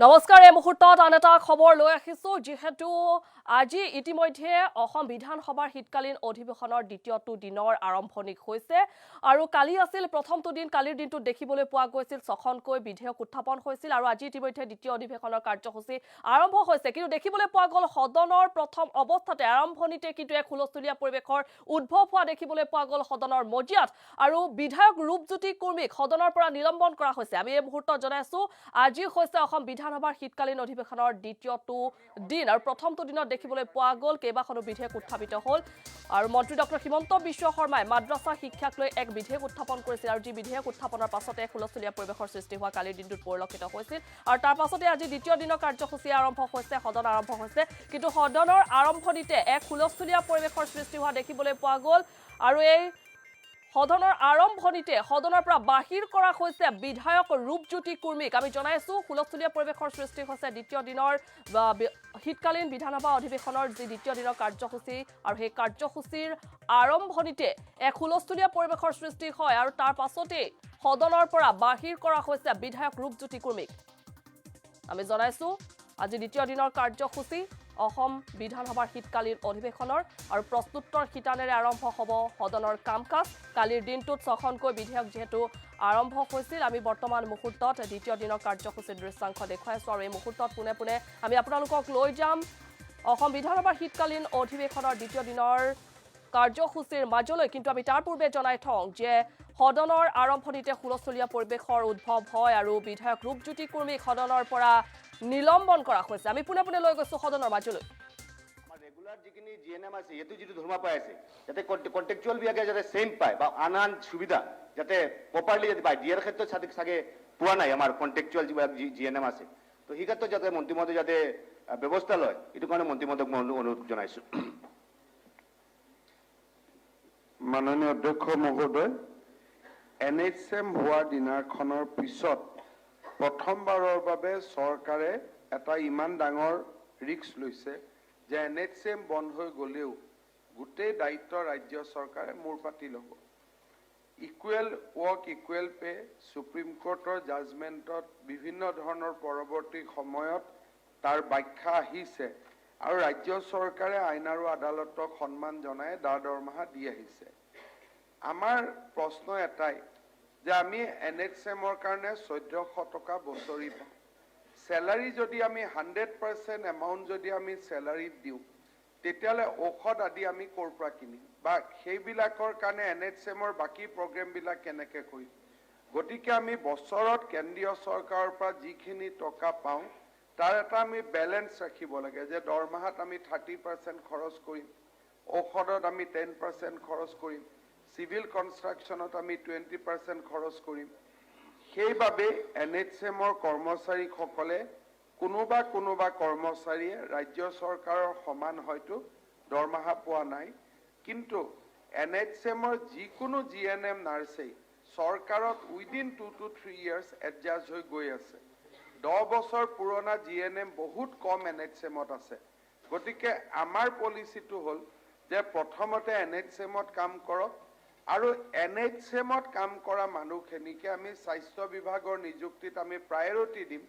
নমস্কাৰ এই মুহূৰ্তত আন এটা খবৰ লৈ আহিছো যেহেতু আজি ইতিমধ্যে অসম বিধানসভাৰ শীতকালীন অধিৱেশনৰ দ্বিতীয়টো দিনৰ আৰম্ভণি হৈছে আৰু কালি আছিল প্ৰথমটো দিন কালিৰ দিনটো দেখিবলৈ পোৱা গৈছিল ছখনকৈ বিধেয়ক উত্থাপন হৈছিল আৰু আজি ইতিমধ্যে দ্বিতীয় অধিৱেশনৰ কাৰ্যসূচী আৰম্ভ হৈছে কিন্তু দেখিবলৈ পোৱা গ'ল সদনৰ প্ৰথম অৱস্থাতে আৰম্ভণিতে কিন্তু এক হুলস্থুলীয়া পৰিৱেশৰ উদ্ভৱ হোৱা দেখিবলৈ পোৱা গ'ল সদনৰ মজিয়াত আৰু বিধায়ক ৰূপজ্যোতি কুৰ্মীক সদনৰ পৰা নিলম্বন কৰা হৈছে আমি এই মুহূৰ্তত জনাইছো আজি হৈছে অসম বিধানসভাৰ শীতকালীন অধিৱেশনৰ দ্বিতীয়টো দিন আৰু প্ৰথমটো দিনত দেখিবলৈ পোৱা গ'ল কেইবাখনো বিধেয়ক উত্থাপিত হ'ল আৰু মন্ত্ৰী ডক্টৰ হিমন্ত বিশ্ব শৰ্মাই মাদ্ৰাছা শিক্ষাক লৈ এক বিধেয়ক উত্থাপন কৰিছিল আৰু যি বিধেয়ক উত্থাপনৰ পাছতে হুলস্থুলীয়া পৰিৱেশৰ সৃষ্টি হোৱা কালিৰ দিনটোত পৰিলক্ষিত হৈছিল আৰু তাৰ পাছতে আজি দ্বিতীয় দিনৰ কাৰ্যসূচী আৰম্ভ হৈছে সদন আৰম্ভ হৈছে কিন্তু সদনৰ আৰম্ভণিতে এক হুলস্থুলীয়া পৰিৱেশৰ সৃষ্টি হোৱা দেখিবলৈ পোৱা গ'ল আৰু এই সদনৰ আৰম্ভণিতে সদনৰ পৰা বাহিৰ কৰা হৈছে বিধায়ক ৰূপজ্যোতি কুৰ্মীক আমি জনাইছো হুলস্থুলীয়া পৰিৱেশৰ সৃষ্টি হৈছে দ্বিতীয় দিনৰ শীতকালীন বিধানসভা অধিৱেশনৰ যি দ্বিতীয় দিনৰ কাৰ্যসূচী আৰু সেই কাৰ্যসূচীৰ আৰম্ভণিতে এক হুলস্থুলীয়া পৰিৱেশৰ সৃষ্টি হয় আৰু তাৰ পাছতে সদনৰ পৰা বাহিৰ কৰা হৈছে বিধায়ক ৰূপজ্যোতি কুৰ্মীক আমি জনাইছো আজি দ্বিতীয় দিনৰ কাৰ্যসূচী অসম বিধানসভাৰ শীতকালীন অধিৱেশনৰ আৰু প্ৰস্তুতৰ শিতানেৰে আৰম্ভ হ'ব সদনৰ কাম-কাজ কালিৰ দিনটোত ছখনকৈ বিধেয়ক যেহেতু আৰম্ভ হৈছিল আমি বৰ্তমান মুহূৰ্তত দ্বিতীয় দিনৰ কাৰ্যসূচীৰ দৃশ্যাংশ দেখুৱাইছো আৰু এই মুহূৰ্তত পোনে পোনে আমি আপোনালোকক লৈ যাম অসম বিধানসভাৰ শীতকালীন অধিৱেশনৰ দ্বিতীয় দিনৰ কাৰ্যসূচীৰ মাজলৈ কিন্তু আমি তাৰ পূৰ্বে জনাই থওঁ যে সদনৰ আৰম্ভণিতে হুলস্থুলীয়া পৰিৱেশৰ উদ্ভৱ হয় আৰু বিধায়ক ৰূপজ্যোতি কুৰ্মীক সদনৰ পৰা নিলম্বন কৰা হৈছে আমি পুনে পুনে লৈ গৈছো সদনৰ মাজলৈ আমাৰ ৰেগুলাৰ যিখিনি জিএনএম আছে এইটো যিটো ধৰ্মা পাই আছে যাতে কন্টেক্সুৱেল বিয়াকে যাতে সেম পায় বা আন সুবিধা যাতে প্ৰপাৰলি যাতে পায় দিয়াৰ ক্ষেত্ৰত চাগে পোৱা নাই আমাৰ কন্টেক্সুৱেল যিবিলাক জিএনএম আছে তো সেই ক্ষেত্ৰত যাতে মন্ত্ৰী মহোদয় যাতে ব্যৱস্থা লয় এইটো কাৰণে মন্ত্ৰী মহোদয়ক মই অনুৰোধ জনাইছো মাননীয় অধ্যক্ষ মহোদয় এনএইচএম হোৱাৰ দিনাখনৰ পিছত প্ৰথমবাৰৰ বাবে চৰকাৰে এটা ইমান ডাঙৰ ৰিস্ক লৈছে যে এনএইচএম বন্ধ হৈ গ'লেও গোটেই দায়িত্ব ৰাজ্য চৰকাৰে মূৰ পাতি ল'ব equal work equal pay supreme কোৰ্টৰ জাজমেণ্টত বিভিন্ন ধৰণৰ পৰৱৰ্তী সময়ত তাৰ ব্যাখ্যা আহিছে আৰু ৰাজ্য চৰকাৰে আইন আৰু আদালতক সন্মান জনাই দৰমহা দি আহিছে আমাৰ প্ৰশ্ন এটাই যে আমি এনএইচএমৰ কাৰণে 1400 টকা বছৰি পাওঁ স্যালাৰি যদি আমি 100% এমাউণ্ট যদি আমি স্যালাৰিত দিওঁ তেতিয়ালে ঔষধ আদি আমি ক'ৰ পৰা কিনিম বা সেইবিলাকৰ কাৰণে এনএইচএমৰ বাকি প্ৰগ্ৰামবিলাক কেনেকৈ কৰিম গতিকে আমি বছৰত কেন্দ্ৰীয় চৰকাৰৰ পৰা যিখিনি টকা পাওঁ তাৰ এটা আমি বেলেন্স ৰাখিব লাগে যে দৰমহাত আমি 30% খৰচ কৰিম ঔষধত আমি 10% খৰচ কৰিম সিভিল কনষ্ট্ৰাকশ্যনত আমি 20% খৰচ কৰিম সেইবাবে এনএইচএমৰ কৰ্মচাৰীসকলে কোনোবা কৰ্মচাৰীয়ে ৰাজ্য চৰকাৰৰ সমান হয়তো দৰমহা পোৱা নাই কিন্তু এনএইচএমৰ যিকোনো জিএনএম নাৰ্ছেই চৰকাৰত উইদিন 2 to 3 years এডজাষ্ট হৈ গৈ আছে 10 বছৰ পুৰণা জিএনএম বহুত কম এনএইচএমত আছে গতিকে আমাৰ পলিচিটো হ'ল যে প্ৰথমতে এনএইচএমত কাম কৰক আৰু এনএইচএমত কাম কৰা মানুহখিনিকে আমি স্বাস্থ্য বিভাগৰ নিযুক্তিত আমি প্ৰায়ৰিটি দিম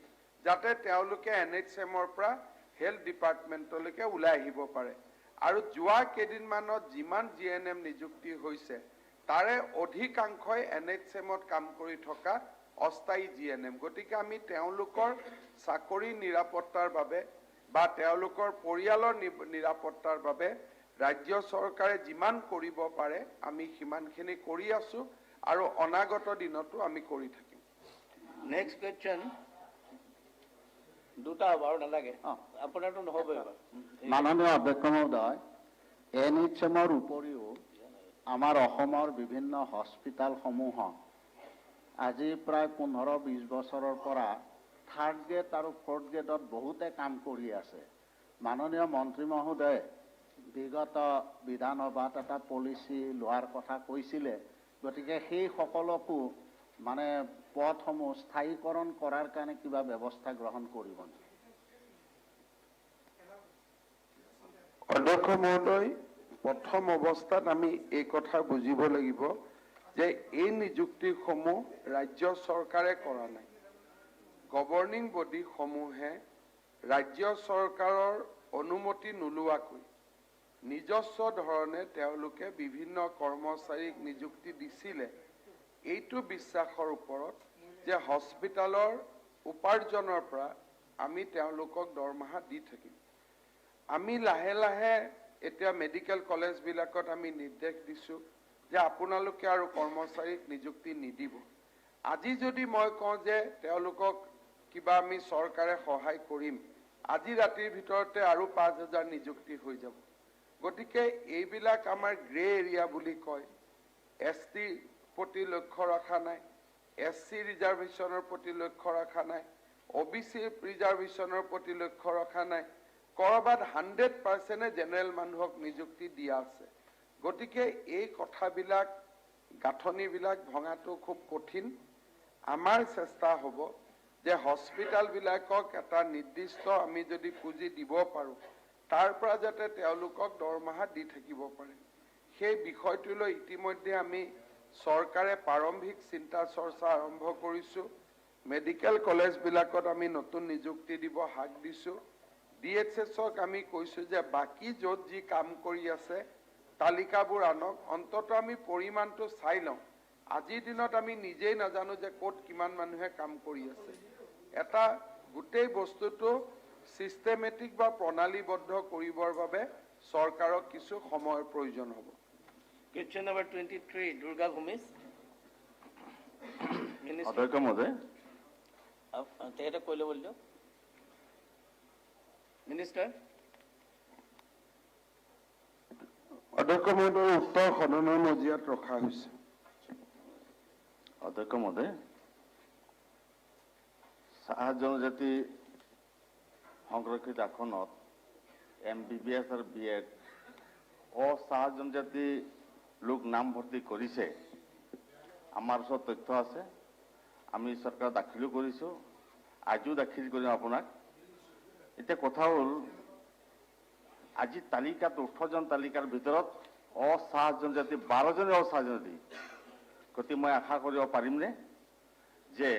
যাতে তেওঁলোকে এনএইচএমৰ পৰা হেলথ ডিপাৰ্টমেণ্টলৈকে ওলাই আহিব পাৰে আৰু যোৱা কেইদিনমানত যিমান জিএনএম নিযুক্তি হৈছে তাৰে অধিকাংশই এনএইচএমত কাম কৰি থকা অস্থায়ী জিএনএম গতিকে আমি তেওঁলোকৰ চাকৰি নিৰাপত্তাৰ বাবে বা তেওঁলোকৰ পৰিয়ালৰ নিৰাপত্তাৰ বাবে ৰাজ্য চৰকাৰে যিমান কৰিব পাৰে আমি সিমানখিনি কৰি আছো আৰু অনাগত দিনতো আমি কৰি থাকিম নেক্সট কোৱেশ্চন দুটা বাৰু নালাগে আপোনাৰটো নহ'ব এবাৰ মাননীয় অধ্যক্ষ মহোদয় এনএইচএমৰ উপৰিও আমাৰ অসমৰ বিভিন্ন হস্পিটালসমূহত আজি প্ৰায় 15-20 বছৰৰ পৰা থাৰ্ড গ্ৰেড আৰু ফৰ্থ গ্ৰেডত বহুতে কাম কৰি আছে মাননীয় মন্ত্ৰী মহোদয়ে বিগত বিধানসভাত এটা পলিচি লোৱাৰ কথা কৈছিলে গতিকে সেই সকলকো মানে পদসমূহ স্থায়ীকৰণ কৰাৰ কাৰণে কিবা ব্যৱস্থা গ্ৰহণ কৰিব অধ্যক্ষ মহোদয় প্ৰথম অৱস্থাত আমি এই কথা বুজিব লাগিব যে এই নিযুক্তিসমূহ ৰাজ্য চৰকাৰে কৰা নাই গভৰ্ণিং বডিসমূহে ৰাজ্য চৰকাৰৰ অনুমতি নোলোৱাকৈ নিজস্ব ধৰণে তেওঁলোকে বিভিন্ন কৰ্মচাৰীক নিযুক্তি দিছিলে। এইটো বিশ্বাসৰ ওপৰত যে হস্পিটালৰ উপাৰ্জনৰ পৰা আমি তেওঁলোকক দৰমহা দি থাকিম। আমি লাহে লাহে এতিয়া মেডিকেল কলেজবিলাকত আমি নিৰ্দেশ দিছোঁ যে আপোনালোকে আৰু কৰ্মচাৰীক নিযুক্তি নিদিব। আজি যদি মই কওঁ যে তেওঁলোকক কিবা আমি চৰকাৰে সহায় কৰিম, আজি ৰাতিৰ ভিতৰতে আৰু 5,000 নিযুক্তি হৈ যাব। গতিকে এইবিলাক আমাৰ গ্ৰে এৰিয়া বুলি কয়। ST প্ৰতি লক্ষ্য ৰখা নাই, SC ৰিজাৰ্ভেশ্যনৰ প্ৰতি লক্ষ্য ৰখা নাই, OBC ৰিজাৰ্ভেশ্যনৰ প্ৰতি লক্ষ্য ৰখা নাই। কৰবাত 100% জেনেৰেল মানুহক নিযুক্তি দিয়া আছে। গতিকে এই কথাবিলাক গাঁথনিবিলাক ভঙাটো খুব কঠিন। আমাৰ চেষ্টা হ'ব যে হস্পিটালবিলাকক এটা নিৰ্দিষ্ট আমি যদি পুঁজি দিব পাৰোঁ, তাৰ পৰা যাতে তেওঁলোকক দৰমহা দি থাকিব পাৰে। সেই বিষয়টোলৈ ইতিমধ্যে আমি চৰকাৰে প্ৰাৰম্ভিক চিন্তা চৰ্চা আৰম্ভ কৰিছোঁ। মেডিকেল কলেজবিলাকত আমি নতুন নিযুক্তি দিব হাক দিছোঁ। DHSক আমি কৈছোঁ যে বাকী য'ত যি কাম কৰি আছে তালিকাবোৰ আনক, অন্ততঃ আমি পৰিমাণটো চাই লওঁ। আজিৰ দিনত আমি নিজেই নাজানো যে ক'ত কিমান মানুহে কাম কৰি আছে। এটা গোটেই বস্তুটো সিস্টেমেটিক বা প্ৰণালীবদ্ধ কৰিবৰ বাবে চৰকাৰক কিছু সময়ৰ প্ৰয়োজন হ'ব। Question number 23, Durga Ghomis. অধ্যক্ষ মহোদয়, তেহেঁতে কৈ ল'ব দিয়ক। Minister. অধ্যক্ষ মহোদয়, উত্তৰ সদনৰ মজিয়াত ৰখা হৈছে। অধ্যক্ষ মহোদয়, চাহ জনজাতি সংৰক্ষিত আসনত MBBS আৰু BEd চাহ জনজাতি লোক নামভৰ্তি কৰিছে। আমাৰ ওচৰত তথ্য আছে, আমি চৰকাৰ দাখিলো কৰিছোঁ, আজিও দাখিল কৰিম আপোনাক। এতিয়া কথা হ'ল, আজি তালিকাত 18জন তালিকাৰ ভিতৰত চাহ জনজাতি 12জনে চাহ জনজাতি। গতিকে মই আশা কৰিব পাৰিমনে যে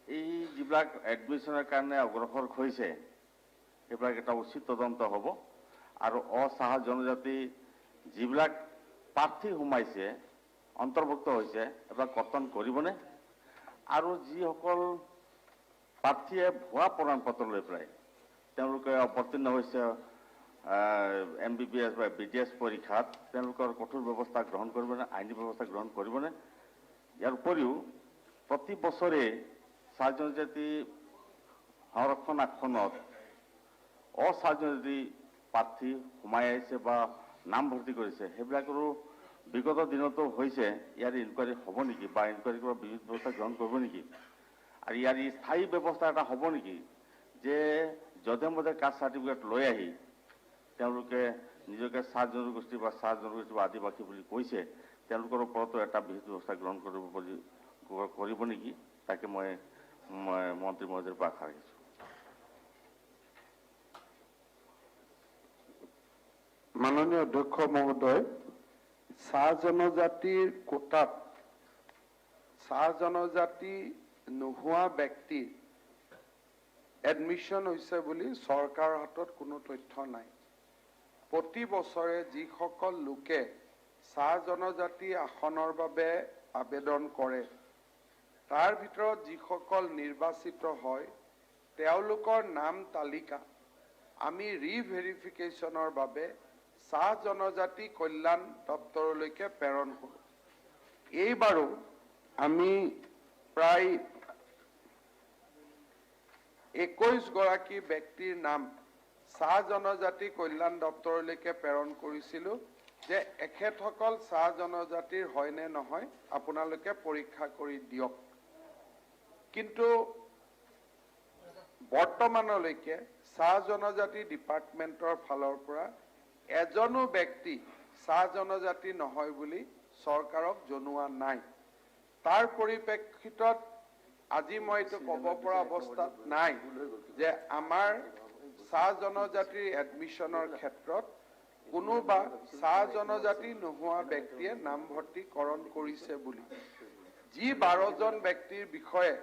এই যিবিলাক এডমিশ্যনৰ কাৰণে অগ্ৰসৰ হৈছে সেইবিলাক এটা উচিত তদন্ত হ'ব আৰু চাহ জনজাতি যিবিলাক প্ৰাৰ্থী সোমাইছে অন্তৰ্ভুক্ত হৈছে এইবিলাক কৰ্তন কৰিবনে? আৰু যিসকল প্ৰাৰ্থীয়ে ভুৱা প্ৰমাণ পত্ৰ লৈ পেলাই তেওঁলোকে অৱতীৰ্ণ হৈছে MBBS বা BDS পৰীক্ষাত, তেওঁলোকৰ কঠোৰ ব্যৱস্থা গ্ৰহণ কৰিবনে, আইনী ব্যৱস্থা গ্ৰহণ কৰিবনে? ইয়াৰ উপৰিও প্ৰতি বছৰে চাহ জনজাতি সংৰক্ষণ আসনত চাহ জনজাতি প্ৰাৰ্থী সোমাই আহিছে বা নামভৰ্তি কৰিছে, সেইবিলাকৰো বিগত দিনতো হৈছে। ইয়াৰ ইনকুৱাৰী হ'ব নেকি বা ইনকুৱাৰী কৰা বিহিত ব্যৱস্থা গ্ৰহণ কৰিব নেকি? আৰু ইয়াৰ স্থায়ী ব্যৱস্থা এটা হ'ব নেকি যে যধে মধে কাষ্ট চাৰ্টিফিকেট লৈ আহি তেওঁলোকে নিজকে চাহ জনগোষ্ঠী বা চাহ জনগোষ্ঠী বা আদিবাসী বুলি কৈছে, তেওঁলোকৰ ওপৰতো এটা বিহিত ব্যৱস্থা গ্ৰহণ কৰিব নেকি? তাকে মই মন্ত্ৰী মহোদয়ৰ পৰা আশা ৰাখিছোঁ। মাননীয় অধ্যক্ষ মহোদয়, চাহ জনজাতিৰ কোটাত চাহ জনজাতি নোহোৱা ব্যক্তিৰ এডমিশ্যন হৈছে বুলি চৰকাৰৰ হাতত কোনো তথ্য নাই। প্ৰতি বছৰে যিসকল লোকে চাহ জনজাতি আসনৰ বাবে আবেদন কৰে, তাৰ ভিতৰত যিসকল নিৰ্বাচিত হয় তেওঁলোকৰ নাম তালিকা আমি ৰিভেৰিফিকেশ্যনৰ বাবে চাহ জনজাতি কল্যাণ দপ্তৰলৈকে প্ৰেৰণ কৰোঁ। এইবাৰো আমি প্ৰায় 21 গৰাকী ব্যক্তিৰ নাম চাহ জনজাতি কল্যাণ দপ্তৰলৈকে প্ৰেৰণ কৰিছিলোঁ যে এখেতসকল চাহ জনজাতিৰ হয় নে নহয় আপোনালোকে পৰীক্ষা কৰি দিয়ক। কিন্তু বৰ্তমানলৈকে চাহ জনজাতি ডিপাৰ্টমেণ্টৰ ফালৰ পৰা এজনো ব্যক্তি চাহ জনজাতি নহয় বুলি চৰকাৰক জনোৱা নাই। তাৰ পৰিপ্ৰেক্ষিতত আজি মই এইটো ক'ব পৰা অৱস্থাত নাই যে আমাৰ চাহ জনজাতিৰ এডমিশ্যনৰ ক্ষেত্ৰত কোনোবা চাহ জনজাতি নোহোৱা ব্যক্তিয়ে নামভৰ্তিকৰণ কৰিছে বুলি। যি 12জন ব্যক্তিৰ বিষয়ে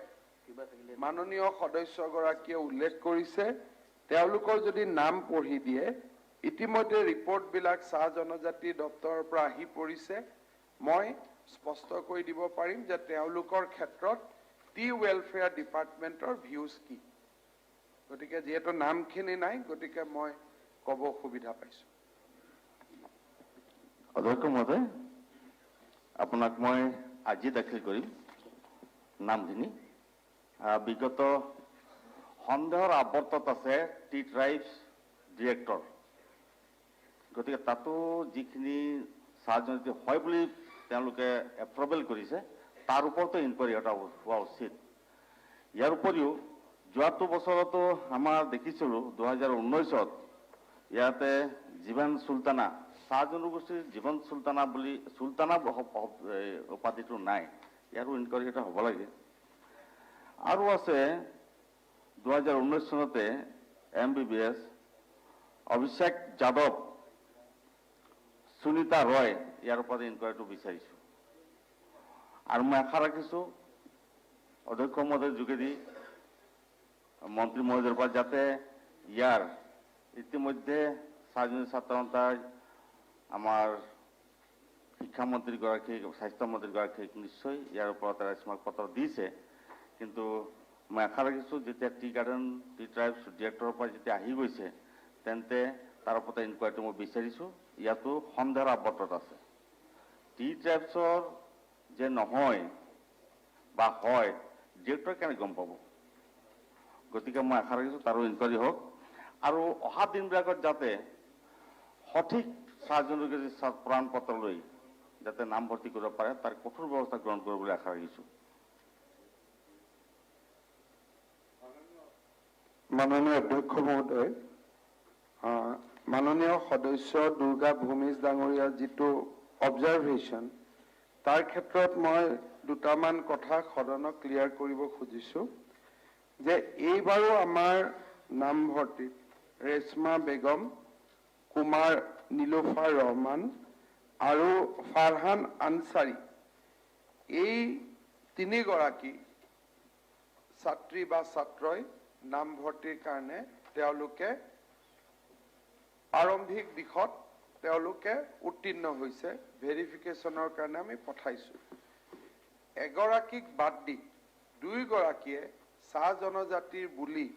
মাননীয় সদস্যগৰাকীয়ে উল্লেখ কৰিছে তেওঁলোকৰ যদি নাম পঢ়ি দিয়ে ইতিমধ্যে ৰিপৰ্টবিলাক চাহ জনজাতি দপ্তৰৰ পৰা আহি পৰিছে মই স্পষ্ট কৰি দিব পাৰিম যে তেওঁলোকৰ ক্ষেত্ৰত টি ৱেলফেয়াৰ ডিপাৰ্টমেণ্টৰ ভিউজ কি গতিকে যেহেতু নামখিনি নাই গতিকে মই ক'ব সুবিধা পাইছো অধ্যক্ষ মহোদয় আপোনাক মই আজি দাখিল কৰিম নামখিনি বিগত সন্দেহৰ আৱৰ্তত আছে টি ট্ৰাইবছ ডিৰেক্টৰ গতিকে তাতো যিখিনি চাহ জনজাতি হয় বুলি তেওঁলোকে এপ্ৰুভেল কৰিছে তাৰ ওপৰতো ইনকুৱাৰী এটা হোৱা উচিত ইয়াৰ উপৰিও যোৱাটো বছৰতো আমাৰ দেখিছিলোঁ 2019ত ইয়াতে জীৱন চুলতানা চাহ জনগোষ্ঠীৰ জীৱন চুলতানা বুলি চুলতানা উপাধিটো নাই ইয়াৰো ইনকুৱাৰী এটা হ'ব লাগে আৰু আছে 2019 চনতে MBBS অভিষেক যাদৱ সুনীতা ৰয় ইয়াৰ ওপৰত ইনকুৱাৰীটো বিচাৰিছোঁ আৰু মই আশা ৰাখিছোঁ অধ্যক্ষ মহোদয়ৰ যোগেদি মন্ত্ৰী মহোদয়ৰ পৰা যাতে ইয়াৰ ইতিমধ্যে ছাত্ৰসন্থাৰ আমাৰ শিক্ষামন্ত্ৰীগৰাকীক স্বাস্থ্যমন্ত্ৰীগৰাকীক নিশ্চয় ইয়াৰ ওপৰত এটা স্মাৰকপত্ৰ দিছে কিন্তু মই আশা ৰাখিছোঁ যেতিয়া টি গাৰ্ডেন টি ট্ৰাইবছ ডিৰেক্টৰৰ পৰা যেতিয়া আহি গৈছে তেন্তে তাৰ ওপৰত ইনকুৱাৰীটো মই বিচাৰিছোঁ ইয়াতো সন্দেহৰ আৱৰ্তত আছে টি ট্ৰাইবছৰ যে নহয় বা হয় ডিৰেক্টৰে কেনেকৈ গম পাব গতিকে মই আশা ৰাখিছোঁ তাৰো ইনকুৱাৰী হওক আৰু অহা দিনবিলাকত যাতে সঠিক চাহ জনজাতি প্ৰমাণ পত্ৰ লৈ যাতে নাম ভৰ্তি কৰিব পাৰে তাৰ কঠোৰ ব্যৱস্থা গ্ৰহণ কৰিবলৈ আশা ৰাখিছোঁ মাননীয় অধ্যক্ষ মহোদয় মাননীয় সদস্য দুৰ্গা ভূমিজ ডাঙৰীয়াৰ যিটো অবজাৰভেশ্যন তাৰ ক্ষেত্ৰত মই দুটামান কথা সদনক ক্লিয়াৰ কৰিব খুজিছোঁ যে এইবাৰো আমাৰ নামভৰ্তিত ৰেশমা বেগম কুমাৰ নীলোফাৰ ৰহমান আৰু ফাৰহান আনসাৰী এই তিনিগৰাকী ছাত্ৰী বা ছাত্ৰই নামভৰ্তিৰ কাৰণে তেওঁলোকে আৰম্ভিক দিশত তেওঁলোকে উত্তীৰ্ণ হৈছে ভেৰিফিকেশ্যনৰ কাৰণে আমি পঠাইছোঁ এগৰাকীক বাদ দি দুইগৰাকীয়ে চাহ জনজাতিৰ বুলি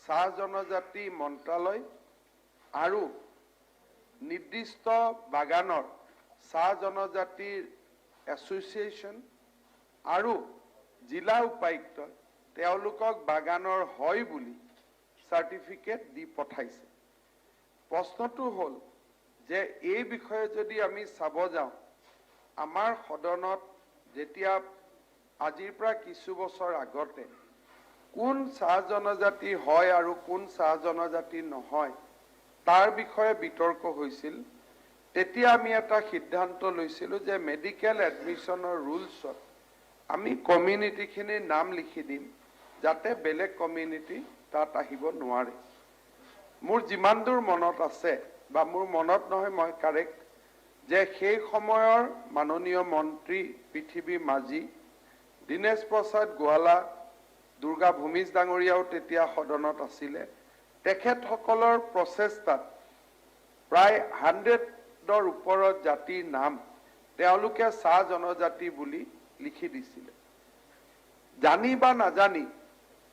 চাহ জনজাতি মন্ত্ৰালয় আৰু নিৰ্দিষ্ট বাগানৰ চাহ জনজাতিৰ এছ'চিয়েশ্যন আৰু জিলা উপায়ুক্তই তেওঁলোকক বাগানৰ হয় বুলি চাৰ্টিফিকেট দি পঠাইছে প্ৰশ্নটো হ'ল যে এই বিষয়ে যদি আমি চাব যাওঁ আমাৰ সদনত যেতিয়া আজিৰ পৰা কিছু বছৰ আগতে কোন চাহ জনজাতি হয় আৰু কোন চাহ জনজাতি নহয় তাৰ বিষয়ে বিতৰ্ক হৈছিল তেতিয়া আমি এটা সিদ্ধান্ত লৈছিলোঁ যে মেডিকেল এডমিশ্যনৰ ৰুলছত আমি কমিউনিটিখিনিৰ নাম লিখি দিম যাতে বেলেগ কমিউনিটি তাত আহিব নোৱাৰে মোৰ যিমান দূৰ মনত আছে বা মোৰ মনত নহয় মই কাৰেক্ট যে সেই সময়ৰ মাননীয় মন্ত্ৰী পৃথিৱী মাঝি দীনেশ প্ৰসাদ গোৱালা দুৰ্গা ভূমিজ ডাঙৰীয়াও তেতিয়া সদনত আছিলে তেখেতসকলৰ প্ৰচেষ্টাত প্ৰায় 100ৰ ওপৰত জাতিৰ নাম তেওঁলোকে চাহ জনজাতি বুলি লিখি দিছিলে জানি বা নাজানি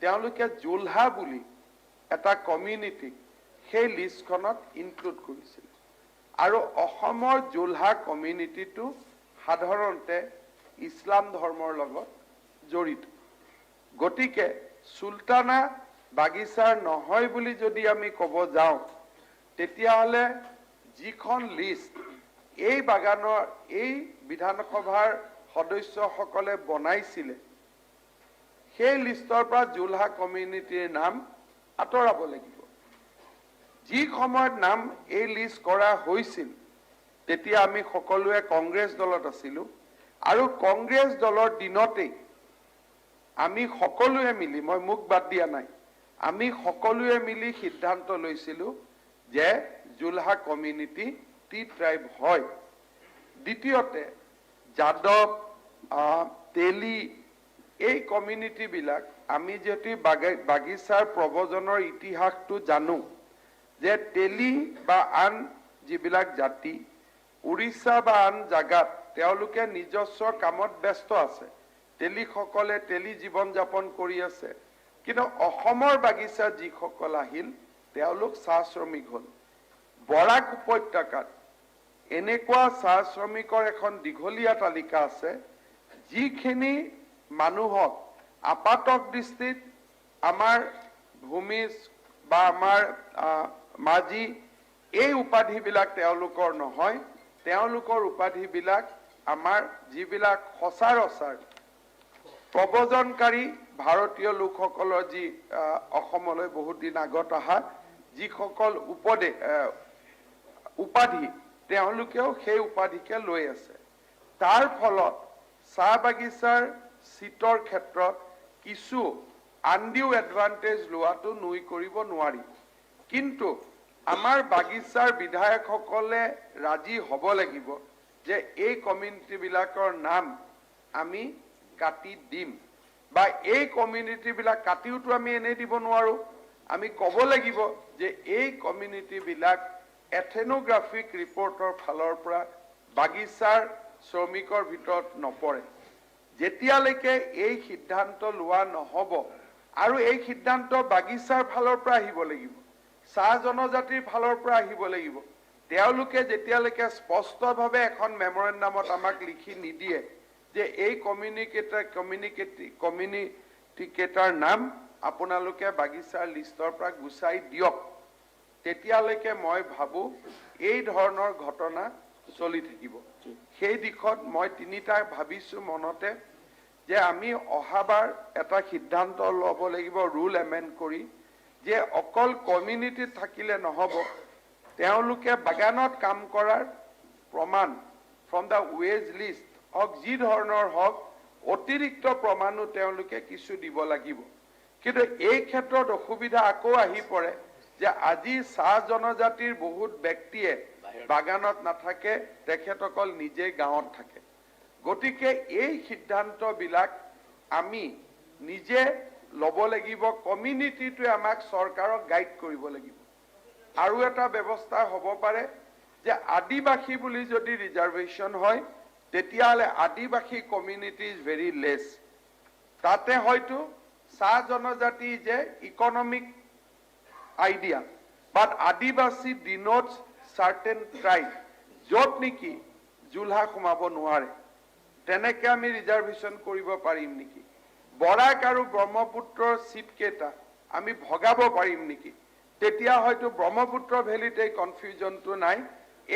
তেওঁলোকে জোলহা বুলি এটা কমিউনিটিক সেই লিষ্টখনত ইনক্লুড কৰিছিল আৰু অসমৰ জোলহা কমিউনিটিটো সাধাৰণতে ইছলাম ধৰ্মৰ লগত জড়িত গতিকে সুলতানা বাগিচাৰ নহয় বুলি যদি আমি ক'ব যাওঁ তেতিয়াহ'লে যিখন লিষ্ট এই বাগানৰ এই বিধানসভাৰ সদস্যসকলে বনাইছিলে সেই লিষ্টৰ পৰা জোলহা কমিউনিটিৰ নাম আঁতৰাব লাগিব যি সময়ত নাম এই লিষ্ট কৰা হৈছিল তেতিয়া আমি সকলোৱে কংগ্ৰেছ দলত আছিলোঁ আৰু কংগ্ৰেছ দলৰ দিনতেই আমি সকলোৱে মিলি মই মুখ বাদ দিয়া নাই আমি সকলোৱে মিলি সিদ্ধান্ত লৈছিলোঁ যে জোলহা কমিউনিটি টি ট্ৰাইব হয় দ্বিতীয়তে যাদৱ তেলী এই কমিউনিটিবিলাক আমি যদি বাগিচাৰ প্ৰব্ৰজনৰ ইতিহাসটো জানো যে তেলি বা আন যিবিলাক জাতি উৰিষ্যা বা আন জাগাত তেওঁলোকে নিজস্ব কামত ব্যস্ত আছে, তেলিসকলে তেলি জীৱন যাপন কৰি আছে, কিন্তু অসমৰ বাগিচাত যিসকল আহিল তেওঁলোক চাহ শ্ৰমিক হ'ল। বৰাক উপত্যকাত এনেকুৱা চাহ শ্ৰমিকৰ এখন দীঘলীয়া তালিকা আছে যিখিনি মানুহক আপাতক দৃষ্টিত আমাৰ ভূমিজ বা আমাৰ মাঝি এই উপাধিবিলাক তেওঁলোকৰ নহয়, তেওঁলোকৰ উপাধিবিলাক আমাৰ যিবিলাক সচৰাচৰ প্ৰব্ৰজনকাৰী ভাৰতীয় লোকসকলৰ যি অসমলৈ বহুত দিন আগত অহা যিসকল উপাধি তেওঁলোকেও সেই উপাধিকে লৈ আছে। তাৰ ফলত চাহ বাগিচাৰ চিটৰ ক্ষেত্ৰত কিছু আনডিউ এডভান্টেজ লোৱাটো নুই কৰিব নোৱাৰি, কিন্তু আমাৰ বাগিচাৰ বিধায়কসকলে ৰাজি হ'ব লাগিব যে এই কমিউনিটিবিলাকৰ নাম আমি কাটি দিম, বা এই কমিউনিটিবিলাক কাটিওতো আমি এনেই দিব নোৱাৰো, আমি ক'ব লাগিব যে এই কমিউনিটিবিলাক এথেনোগ্ৰাফিক ৰিপৰ্টৰ ফালৰ পৰা বাগিচাৰ শ্ৰমিকৰ ভিতৰত নপৰে। যেতিয়ালৈকে এই সিদ্ধান্ত লোৱা নহ'ব, আৰু এই সিদ্ধান্ত বাগিচাৰ ফালৰ পৰা আহিব লাগিব, চাহ জনজাতিৰ ফালৰ পৰা আহিব লাগিব, তেওঁলোকে যেতিয়ালৈকে স্পষ্টভাৱে এখন মেমৰেণ্ডামত আমাক লিখি নিদিয়ে যে এই কমিউনিটিকেটাৰ নাম আপোনালোকে বাগিচাৰ লিষ্টৰ পৰা গুচাই দিয়ক, তেতিয়ালৈকে মই ভাবো এই ধৰণৰ ঘটনা চলি থাকিব। সেই দিশত মই তিনিটা ভাবিছো মনতে যে আমি অহাবাৰ এটা সিদ্ধান্ত ল'ব লাগিব ৰুল এমেণ্ড কৰি, যে অকল কমিউনিটিত থাকিলে নহ'ব, তেওঁলোকে বাগানত কাম কৰাৰ প্ৰমাণ ফ্ৰম দ্য ৱেজ লিষ্ট হওক যি ধৰণৰ হওক অতিৰিক্ত প্ৰমাণো তেওঁলোকে কিছু দিব লাগিব। কিন্তু এই ক্ষেত্ৰত অসুবিধা আকৌ আহি পৰে যে আজি চাহ জনজাতিৰ বহুত ব্যক্তিয়ে বাগানত নাথাকে, তেখেতসকল নিজে গাঁৱত থাকে। গতিকে এই সিদ্ধান্তবিলাক আমি নিজে ল'ব লাগিব, কমিউনিটিটোৱে আমাক চৰকাৰক গাইড কৰিব লাগিব। আৰু এটা ব্যৱস্থা হ'ব পাৰে যে আদিবাসী বুলি যদি ৰিজাৰ্ভেশ্যন হয় তেতিয়াহ'লে আদিবাসী কমিউনিটি ইজ ভেৰি লেছ, তাতে হয়তো চাহ জনজাতি যে ইকনমিক আইডিয়া, বাট আদিবাসী ডিনোটছ চাৰ্টেন ট্ৰাইব, য'ত নেকি জোলহা সোমাব নোৱাৰে, তেনেকে আমি ৰিজাৰ্ভেশ্যন কৰিব পাৰিম নেকি? বৰাক আৰু ব্ৰহ্মপুত্ৰৰ চিটকেইটা আমি ভগাব পাৰিম নেকি? তেতিয়া হয়তো ব্ৰহ্মপুত্ৰ ভেলীত এই কনফিউজনটো নাই,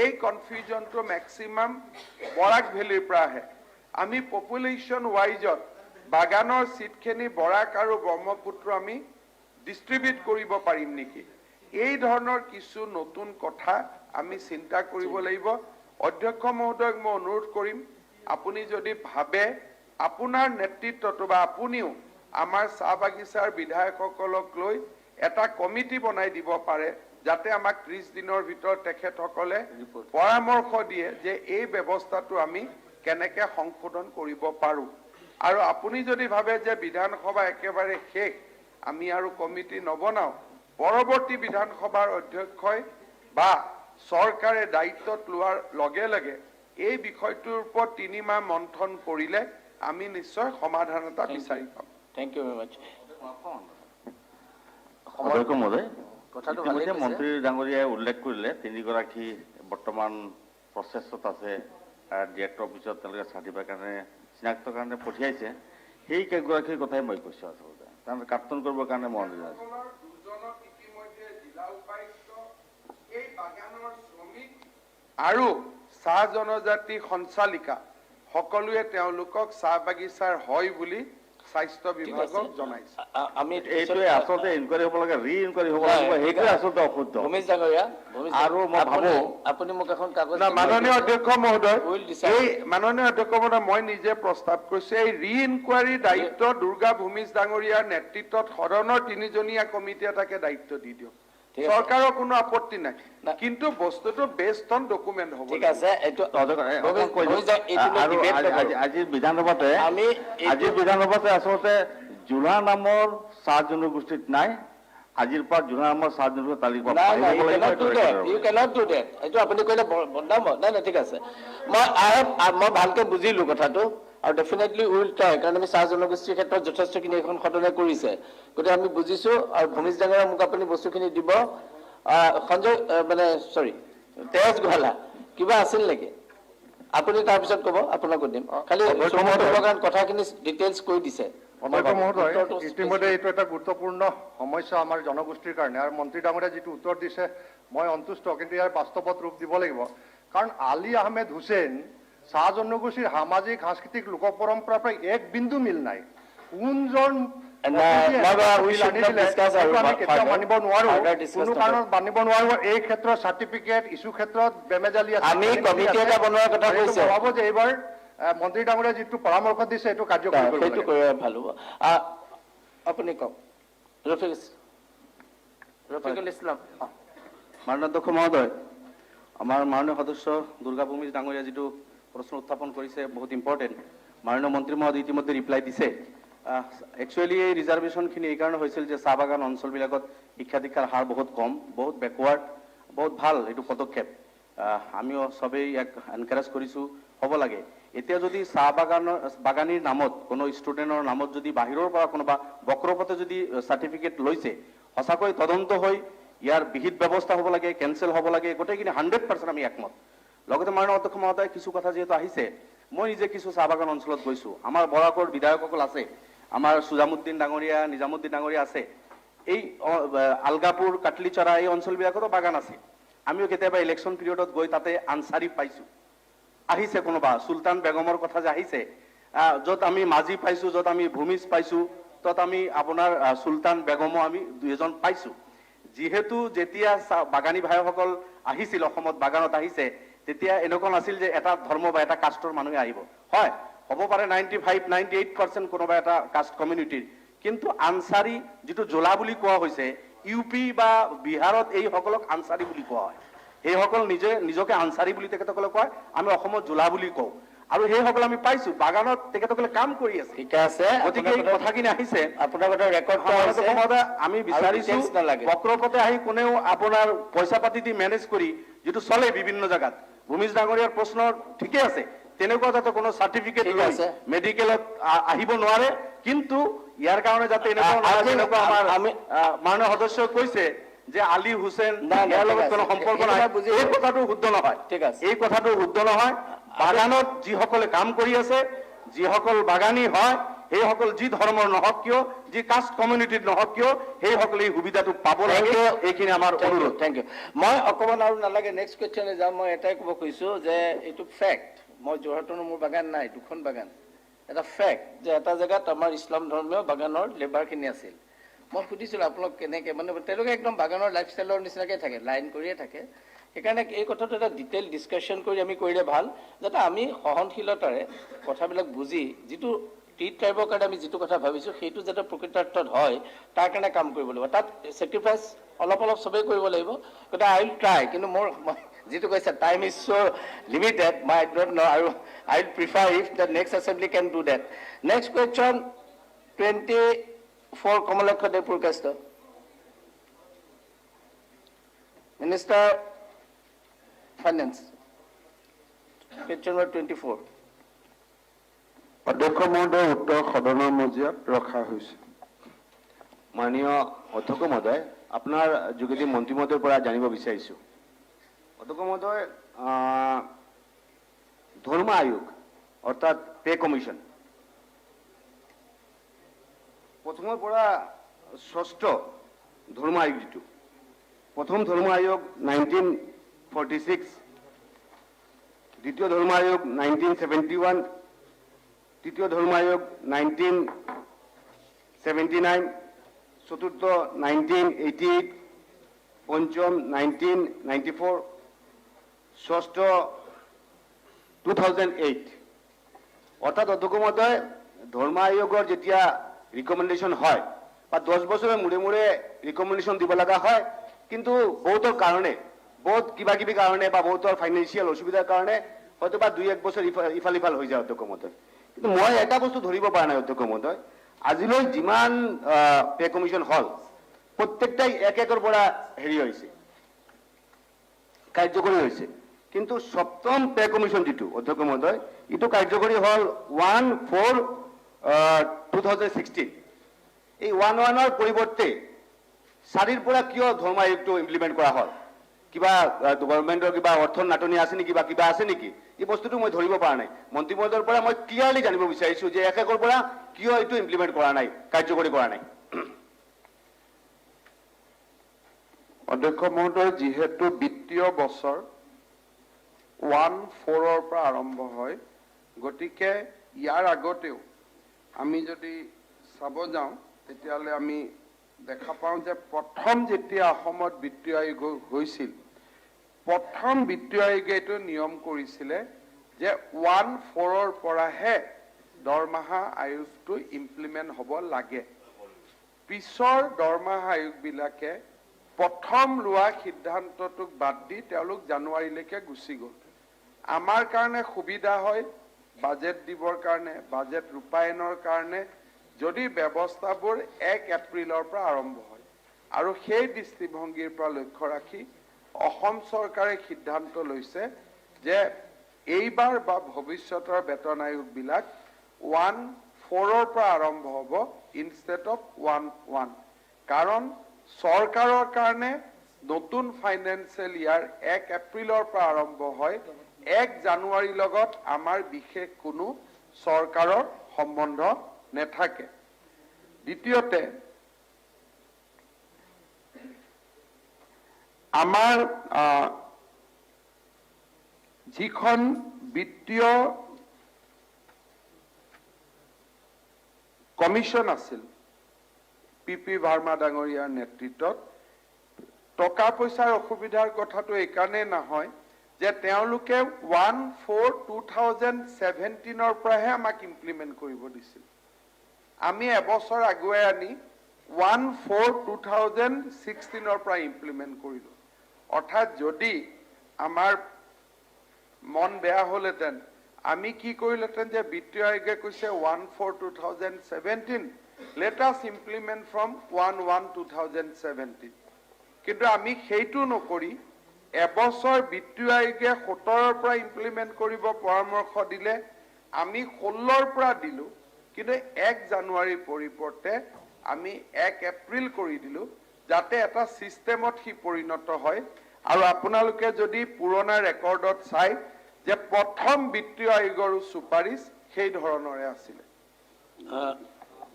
এই কনফিউজনটো মেক্সিমাম বৰাক ভেলীৰ পৰা আহে। আমি পপুলেশ্যন ৱাইজত বাগানৰ চিটখিনি বৰাক আৰু ব্ৰহ্মপুত্ৰ আমি ডিষ্ট্ৰিবিউট কৰিব পাৰিম নেকি? এই ধৰণৰ কিছু নতুন কথা আমি চিন্তা কৰিব লাগিব। অধ্যক্ষ মহোদয়ক মই অনুৰোধ কৰিম, আপুনি যদি ভাবে আপোনাৰ নেতৃত্বটো বা আপুনিও আমাৰ চাহ বাগিচাৰ বিধায়কসকলক লৈ এটা কমিটি বনাই দিব পাৰে, যাতে আমাক 30 দিনৰ ভিতৰত তেখেতসকলে পৰামৰ্শ দিয়ে যে এই ব্যৱস্থাটো আমি কেনেকে সংশোধন কৰিব পাৰো। আৰু আপুনি যদি ভাবে যে বিধানসভা একেবাৰে শেষ, আমি আৰু কমিটি নবনাও, পৰৱৰ্তী বিধানসভাৰ অধ্যক্ষই বা চৰকাৰে দায়িত্বত লোৱাৰ লগে লগে এই বিষয়টোৰ ওপৰত 3 মাহ মন্থন কৰিলে আমি নিশ্চয় সমাধান এটা বিচাৰি পাম। Thank you very much. অধ্যক্ষ মহোদয়, কথাটো ইতিমধ্যে ভালেই মন্ত্ৰী ডাঙৰীয়াই উল্লেখ কৰিলে 3গৰাকী বৰ্তমান প্ৰচেছত আছে, ডিৰেক্টৰ অফিচত তেওঁলোকে চাৰ্টিফাইৰ কাৰণে চিনাক্তৰ কাৰণে পঠিয়াইছে, সেই কেইগৰাকীৰ কথাই মই কৈছোঁ আচলতে, তেওঁলোকে কাৰ্টন কৰিবৰ কাৰণে মই অনুৰোধ জনাইছোঁ। দুজনক ইতিমধ্যে জিলা উপায়ুক্ত, এই বাগানৰ শ্ৰমিক আৰু চাহ জনজাতি সঞ্চালিকা সকলোৱে তেওঁলোকক চাহ বাগিচাৰ হয় বুলি স্বাস্থ্য বিভাগক জনাইছে। আমি এইটোৱে আচলতে ইনকুৱাৰী হ'ব লাগে, ৰি ইনকুৱাৰী হ'ব লাগিব, সেইটোৱে আচলতে অশুদ্ধ। ভূমিজ ডাঙৰীয়া, আৰু মই ভাবো আপুনি মোক এখন কাগজ মাননীয় অধ্যক্ষ মহোদয়, Will decide. এই মাননীয় অধ্যক্ষ মহোদয়, মই নিজে প্ৰস্তাৱ কৰিছো এই ৰি ইনকুৱাৰী দায়িত্ব দুৰ্গা ভূমিজ ডাঙৰীয়াৰ নেতৃত্বত সদনৰ 3জনীয়া কমিটি এটাকে দায়িত্ব দি দিয়ক। ঠিক আছে। চৰকাৰৰ কোনো আপত্তি নাই নাই। কিন্তু বস্তুটো বেছড অন ডকুমেণ্ট হ'ব ঠিক লাগিব। আছে এইটো অকণ কৈ দিওঁ। আৰু আজিৰ বিধানসভাতে আমি আজিৰ বিধানসভাতে আচলতে জোৰা নামৰ চাহ জনগোষ্ঠীত নাই। আজিৰ পৰা জোৰা নামৰ চাহ জনগোষ্ঠীৰ তালিকা নাই নাই পাৰিব লাগিব, এইটো record হ'ব। ইউ কেনট ডু ডেট এইটো আপুনি কৈলে বদনাম হয় নাই নাই ঠিক আছে মই ভালকে বুজিলো কথাটো আৰু ডেফিনেটলি উইল ট্ৰাই কাৰণ আমি চাহ জনগোষ্ঠীৰ ক্ষেত্ৰত যথেষ্টখিনি এখন সদনে কৰিছে গতিকে আমি বুজিছো আৰু ভূমিজ ডাঙৰীয়া মোক আপুনি বস্তুখিনি দিব সঞ্জয় মানে চৰি তেজ গোহালা কিবা আছিল নেকি আপুনি তাৰপিছত ক'ব আপোনাকো দিম খালি কাৰণ কথাখিনি ডিটেইলছ কৈ দিছে অধ্যক্ষ মহোদয় উত্তৰটো ইতিমধ্যে এইটো এটা গুৰুত্বপূৰ্ণ সমস্যা আমাৰ জনগোষ্ঠীৰ কাৰণে আৰু মন্ত্ৰী ডাঙৰীয়া যিটো উত্তৰ দিছে মই সন্তুষ্ট কিন্তু ইয়াৰ বাস্তৱত ৰূপ দিব লাগিব কাৰণ আলী আহমেদ হুছেইন চাহ জনগোষ্ঠীৰ সামাজিক সাংস্কৃতিক লোক পৰম্পৰাৰ পৰা এক বিন্দু মিল নাই কোনজন মানিব নোৱাৰো কোনো কাৰণত মানিব নোৱাৰো এই ক্ষেত্ৰত চাৰ্টিফিকেট ইছ্যু ক্ষেত্ৰত বেমেজালি আছে আমি কমিটি এটা বনোৱাৰ কথা কৈছে ভাবো যে এইবাৰ মন্ত্ৰী ডাঙৰীয়া যিটো পৰামৰ্শ দিছে এইটো কাৰ্যকৰী কৰিব সেইটো লাগে। কৰিব ভাল হ'ব আপুনি কওক ৰফিকুল ইছলাম মাননীয় অধ্যক্ষ মহোদয় আমাৰ মাননীয় সদস্য দুৰ্গা ভূমিজ ডাঙৰীয়া যিটো প্ৰশ্ন উত্থাপন কৰিছে বহুত ইম্পৰ্টেণ্ট মাননীয় মন্ত্ৰী মহোদয় ইতিমধ্যে ৰিপ্লাই দিছে একচুৱেলি এই ৰিজাৰ্ভেশ্যনখিনি এইকাৰণে হৈছিল যে চাহ বাগান অঞ্চলবিলাকত শিক্ষা দীক্ষাৰ হাৰ বহুত কম বহুত বেকৱাৰ্ড বহুত ভাল এইটো পদক্ষেপ আমিও চবেই ইয়াক এনকাৰেজ কৰিছোঁ হ'ব লাগে এতিয়া যদি চাহ বাগানীৰ নামত কোনো ষ্টুডেণ্টৰ নামত যদি বাহিৰৰ পৰা কোনোবা বক্ৰপথে যদি চাৰ্টিফিকেট লৈছে সঁচাকৈ তদন্ত হৈ ইয়াৰ বিহিত ব্যৱস্থা হ'ব লাগে কেঞ্চেল হ'ব লাগে গোটেইখিনি 100% আমি একমত লগতে মাননীয় অধ্যক্ষ মহোদয় কিছু কথা যিহেতু আহিছে মই নিজে কিছু চাহ বাগান অঞ্চলত গৈছোঁ আমাৰ বৰাকৰ বিধায়কসকল আছে আমাৰ সুজামুদ্দিন ডাঙৰীয়া নিজামুদ্দিন ডাঙৰীয়া আছে এই আলগাপুৰ কাটলিচৰা এই অঞ্চলবিলাকতো বাগান আছে আমিও কেতিয়াবা ইলেকশ্যন পিৰিয়ডত গৈ তাতে আনচাৰী পাইছোঁ আহিছে কোনোবা চুলতান বেগমৰ কথা যে আহিছে য'ত আমি মাঝি পাইছোঁ য'ত আমি ভূমিজ পাইছোঁ তত আমি আপোনাৰ চুলতান বেগমো আমি দুই এজন পাইছোঁ যিহেতু যেতিয়া বাগানী ভাইসকল আহিছিল অসমত বাগানত আহিছে তেতিয়া এনেকুৱা নাছিল যে এটা ধৰ্ম বা এটা কাষ্টৰ মানুহে আহিব হয় হ'ব পাৰে 95-98% কোনোবা এটা কাষ্ট কমিউনিটিৰ কিন্তু আনচাৰী যিটো জোলা বুলি কোৱা হৈছে ইউপি বা বিহাৰত এইসকলক আনচাৰী বুলি কোৱা হয় সেইসকল নিজকে আনচাৰী বুলি তেখেতসকলে কয় আমি অসমত জোলা বুলি কওঁ আৰু সেইসকল আমি পাইছোঁ বাগানত তেখেতসকলে কাম কৰি আছে ঠিক আছে গতিকে এই কথাখিনি আহিছে আপোনাৰ ৰেকৰ্ড আমি বিচাৰিছোঁ বক্ৰপথে আহি কোনেও আপোনাৰ পইচা পাতি দি মেনেজ কৰি যিটো চলে বিভিন্ন জাগাত ভূমিজ ডাঙৰীয়াৰ প্ৰশ্ন ঠিকে আছে তেনেকুৱা যাতে কোনো চাৰ্টিফিকেট মেডিকেলত আহিব নোৱাৰে কিন্তু ইয়াৰ কাৰণে যাতে এনেকুৱা আমাৰ মাননীয় সদস্যই কৈছে যে আলী হুছেইন ইয়াৰ লগত কোনো সম্পৰ্ক নাই এই কথাটো শুদ্ধ নহয় ঠিক আছে এই কথাটো শুদ্ধ নহয় বাগানত যিসকলে কাম কৰি আছে যিসকল বাগানী হয় সেইসকল যি ধৰ্মৰ নহওক কিয় যি কাষ্ট কমিউনিটিৰ নহওক কিয় সেইসকলে এই সুবিধাটো পাব লাগে এইখিনি আমাৰ অনুৰোধ থেংক ইউ মই অকণমান আৰু নালাগে নেক্সট কুৱেশ্যনে যাম মই এটাই ক'ব খুজিছোঁ যে এইটো ফেক্ট মই যোৰহাটতো মোৰ বাগান নাই দুখন বাগান এটা ফেক্ট যে এটা জেগাত আমাৰ ইছলাম ধৰ্মীয় বাগানৰ লেবাৰখিনি আছিল মই সুধিছিলোঁ আপোনালোক কেনেকৈ মানে তেওঁলোকে একদম বাগানৰ লাইফষ্টাইলৰ নিচিনাকৈ থাকে লাইন কৰিয়ে থাকে সেইকাৰণে এই কথাটো এটা ডিটেইল ডিছকাশ্যন কৰি আমি কৰিলে ভাল যাতে আমি সহনশীলতাৰে কথাবিলাক বুজি যিটো টি ট্ৰাইবৰ কাৰণে আমি যিটো কথা ভাবিছোঁ সেইটো যাতে প্ৰকৃতাৰ্থত হয় তাৰ কাৰণে কাম কৰিব লাগিব তাত ছেক্ৰিফাইচ অলপ চবেই কৰিব লাগিব গতিকে আই উইল ট্ৰাই কিন্তু মোৰ যিটো কৈছে টাইম ইজ চ' লিমিটেড মই আই ডোণ্ট ন' আৰু I will prefer if the next assembly can do date next question 24 Kamalakshya Dey Purkayastha minister finance question number 24 অধ্যক্ষ মহোদয় উত্তৰ সদনৰ মজিয়াত ৰখা হৈছে মাননীয় অধ্যক্ষ মহোদয় আপোনাৰ যোগেদি মন্ত্ৰী মহোদয়ৰ পৰা জানিব বিচাৰিছোঁ অধ্যক্ষ মহোদয় ধৰ্ম আয়োগ অৰ্থাৎ পে কমিশ্যন প্ৰথমৰ পৰা ষষ্ঠ ধৰ্ম আয়োগ যিটো প্ৰথম ধৰ্ম আয়োগ 1946 দ্বিতীয় ধৰ্ম আয়োগ 1971 তৃতীয় ধৰ্ম আয়োগ 1979 চতুৰ্থ 1988 পঞ্চম 1994 ষষ্ঠ 2008 অৰ্থাৎ অধ্যক্ষ মহোদয় ধৰ্ম আয়োগৰ যেতিয়া ৰিকমেণ্ডেশ্যন হয় বা 10 বছৰৰ মূৰে মূৰে ৰিকমেণ্ডেশ্যন দিব লগা হয় কিন্তু বহুতৰ কাৰণে বহুত কিবা কিবি কাৰণে বা বহুতৰ ফাইনেন্সিয়েল অসুবিধাৰ কাৰণে হয়তো বা 2-1 বছৰ ইফাল ইফাল হৈ যায় অধ্যক্ষ মহোদয়। কিন্তু মই এটা বস্তু ধৰিব পৰা নাই অধ্যক্ষ মহোদয়, আজিলৈ যিমান পে কমিশন হল প্ৰত্যেকটাই একৰ পৰা হেৰি হৈছে, কাৰ্যকৰী হৈছে। কিন্তু সপ্তম পে কমিশন যিটো অধ্যক্ষ মহোদয়, ইটো কাৰ্যকৰী হল 1/4/2016। এই 1/1-ৰ পৰিৱৰ্তে 4-ৰ পৰা কিয় ধৰ্ম আয়োগটো ইমপ্লিমেণ্ট কৰা হল? কিবা গভৰ্ণমেণ্টৰ কিবা অৰ্থৰ নাটনি আছে নেকি বা কিবা আছে নেকি? এই বস্তুটো মই ধৰিব পৰা নাই। মন্ত্ৰী মহোদয়ৰ পৰা মই ক্লিয়াৰলি জানিব বিচাৰিছো যে একৰ পৰা কিয় এইটো ইমপ্লিমেণ্ট কৰা নাই, কাৰ্যকৰী কৰা নাই। অধ্যক্ষ মহোদয়, যিহেতু বিত্তীয় বছৰ 1/4-ৰ পৰা আৰম্ভ হয়, গতিকে ইয়াৰ আগতেও আমি যদি চাব যাওঁ তেতিয়াহ'লে আমি দেখা পাওঁ যে প্ৰথম যেতিয়া অসমত বিত্তীয় আয়োগ হৈছিল, প্ৰথম বিত্তীয় আয়োগে এইটো নিয়ম কৰিছিলে যে 1/4-ৰ পৰাহে দৰমহা আয়োগটো ইমপ্লিমেণ্ট হ'ব লাগে। পিছৰ দৰমহা আয়োগবিলাকে প্ৰথম লোৱা সিদ্ধান্তটোক বাদ দি তেওঁলোক জানুৱাৰীলৈকে গুচি গ'ল। আমাৰ কাৰণে সুবিধা হয় বাজেট দিবৰ কাৰণে, বাজেট ৰূপায়ণৰ কাৰণে যদি ব্যৱস্থাবোৰ 1 এপ্ৰিলৰ পৰা আৰম্ভ হয়। আৰু সেই দৃষ্টিভংগীৰ পৰা লক্ষ্য ৰাখি অসম চৰকাৰে সিদ্ধান্ত লৈছে যে এইবাৰ বা ভৱিষ্যতৰ বেতন আয়োগবিলাক 1/4-ৰ পৰা আৰম্ভ হ'ব ইনষ্টেড অফ 1/1। কাৰণ চৰকাৰৰ কাৰণে নতুন ফাইনেন্সিয়েল ইয়াৰ 1 এপ্ৰিলৰ পৰা আৰম্ভ হয়, 1 জানুৱাৰীৰ লগত আমাৰ বিশেষ কোনো চৰকাৰৰ সম্বন্ধ নেথাকে। দ্বিতীয়তে, আমাৰ যিখন বিত্তীয় কমিশন আছিল PP ভাৰ্মা ডাঙৰীয়াৰ নেতৃত্বত, টকা পইচাৰ অসুবিধাৰ কথাটো এইকাৰণে নহয় যে তেওঁলোকে 1/4/2017-ৰ পৰাহে আমাক ইমপ্লিমেণ্ট কৰিব দিছিল। আমি এবছৰ আগুৱাই আনি 1/4/2016-ৰ পৰা ইমপ্লিমেণ্ট কৰিলোঁ। অৰ্থাৎ যদি আমাৰ মন বেয়া হ'লহেঁতেন, আমি কি কৰিলোহেঁতেন যে বিত্তীয় আয়োগে কৈছে 1/4/2017, let us implement from 1/1/2017। কিন্তু আমি সেইটো নকৰি এবছৰ বিত্তীয় আয়োগে 17-ৰ পৰা ইমপ্লিমেণ্ট কৰিব পৰামৰ্শ দিলে, আমি 16-ৰ পৰা দিলোঁ। কিন্তু 1 জানুৱাৰীৰ পৰিৱৰ্তে আমি 1 এপ্ৰিল কৰি দিলোঁ, যাতে এটা ছিষ্টেমত সি পৰিণত হয়। আৰু আপোনালোকে যদি পুৰণা ৰেকৰ্ডত চাই যে প্ৰথম বিত্তীয় আয়োগৰো চুপাৰিচ সেই ধৰণৰে আছিলে।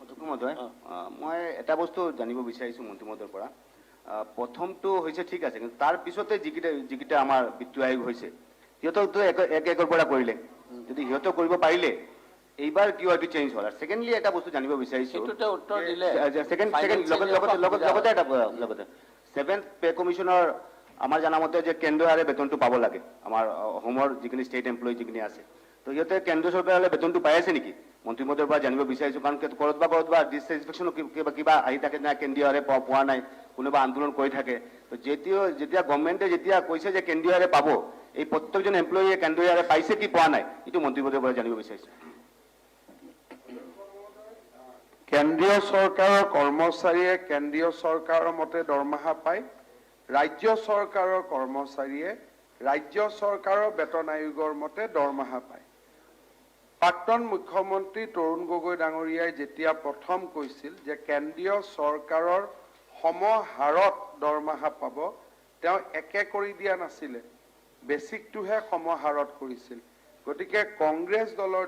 অধ্যক্ষ মহোদয়, মই এটা বস্তু জানিব বিচাৰিছোঁ মন্ত্ৰী মহোদয়ৰ পৰা। প্ৰথমটো হৈছে ঠিক আছে, কিন্তু তাৰ পিছতে যিকেইটা আমাৰ বিত্তীয় আয়োগ হৈছে সিহঁতকতো 1 একৰ পৰা কৰিলে। যদি সিহঁতক কৰিব পাৰিলে এইবাৰ কিয় এইটো চেঞ্জ হ'ল? আৰু ছেকেণ্ডলি এটা বস্তু জানিব বিচাৰিছোঁ, উত্তৰ দিলে লগতে 7th পে কমিশনৰ আমাৰ জানামতে যে কেন্দ্ৰীয় বেতনটো পাব লাগে, আমাৰ অসমৰ যিখিনি ষ্টেট এমপ্লয়ী যিখিনি আছে, তো সিহঁতে কেন্দ্ৰীয় চৰকাৰে বেতনটো পাই আছে নেকি? মন্ত্ৰী মহোদয়ৰ পৰা জানিব বিচাৰিছোঁ। কাৰণ কৰবাত ডিছছেটিছফেকশ্যন কিবা আহি থাকে না, কেন্দ্ৰীয় পোৱা নাই, কোনোবা আন্দোলন কৰি থাকে। তো যেতিয়া গভৰ্ণমেণ্টে যেতিয়া কৈছে যে কেন্দ্ৰীয় পাব, এই প্ৰত্যেকজন এমপ্লয়ীয়ে কেন্দ্ৰীয় পাইছে কি পোৱা নাই, এইটো মন্ত্ৰী মহোদয়ৰ পৰা জানিব বিচাৰিছোঁ। কেন্দ্ৰীয় চৰকাৰৰ কৰ্মচাৰীয়ে কেন্দ্ৰীয় চৰকাৰৰ মতে দৰমহা পায়, ৰাজ্য চৰকাৰৰ কৰ্মচাৰীয়ে ৰাজ্য চৰকাৰৰ বেতন আয়োগৰ মতে দৰমহা পায়। প্ৰাক্তন মুখ্যমন্ত্ৰী তৰুণ গগৈ ডাঙৰীয়াই যেতিয়া প্ৰথম কৈছিল যে কেন্দ্ৰীয় চৰকাৰৰ সমহাৰত দৰমহা পাব, তেওঁ একে কৰি দিয়া নাছিলে, বেচিকটোহে সমহাৰত কৰিছিল। গতিকে কংগ্ৰেছ দলৰ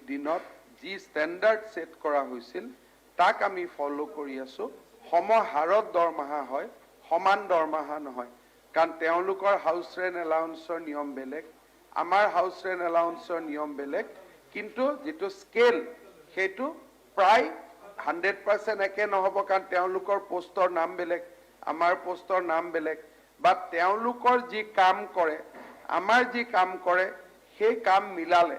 দিনত যি ষ্টেণ্ডাৰ্ড ছেট কৰা হৈছিল তাক আমি ফ'ল' কৰি আছোঁ। সমহাৰত দৰমহা হয়, সমান দৰমহা নহয়। কাৰণ তেওঁলোকৰ হাউচ ৰেণ্ট এলাউন্সৰ নিয়ম বেলেগ, আমাৰ হাউচ ৰেণ্ট এলাউন্সৰ নিয়ম বেলেগ। কিন্তু যিটো স্কেল সেইটো প্ৰায় 100% একে নহ'ব, কাৰণ তেওঁলোকৰ পোষ্টৰ নাম বেলেগ, আমাৰ পোষ্টৰ নাম বেলেগ, বা তেওঁলোকৰ যি কাম কৰে আমাৰ যি কাম কৰে সেই কাম মিলালে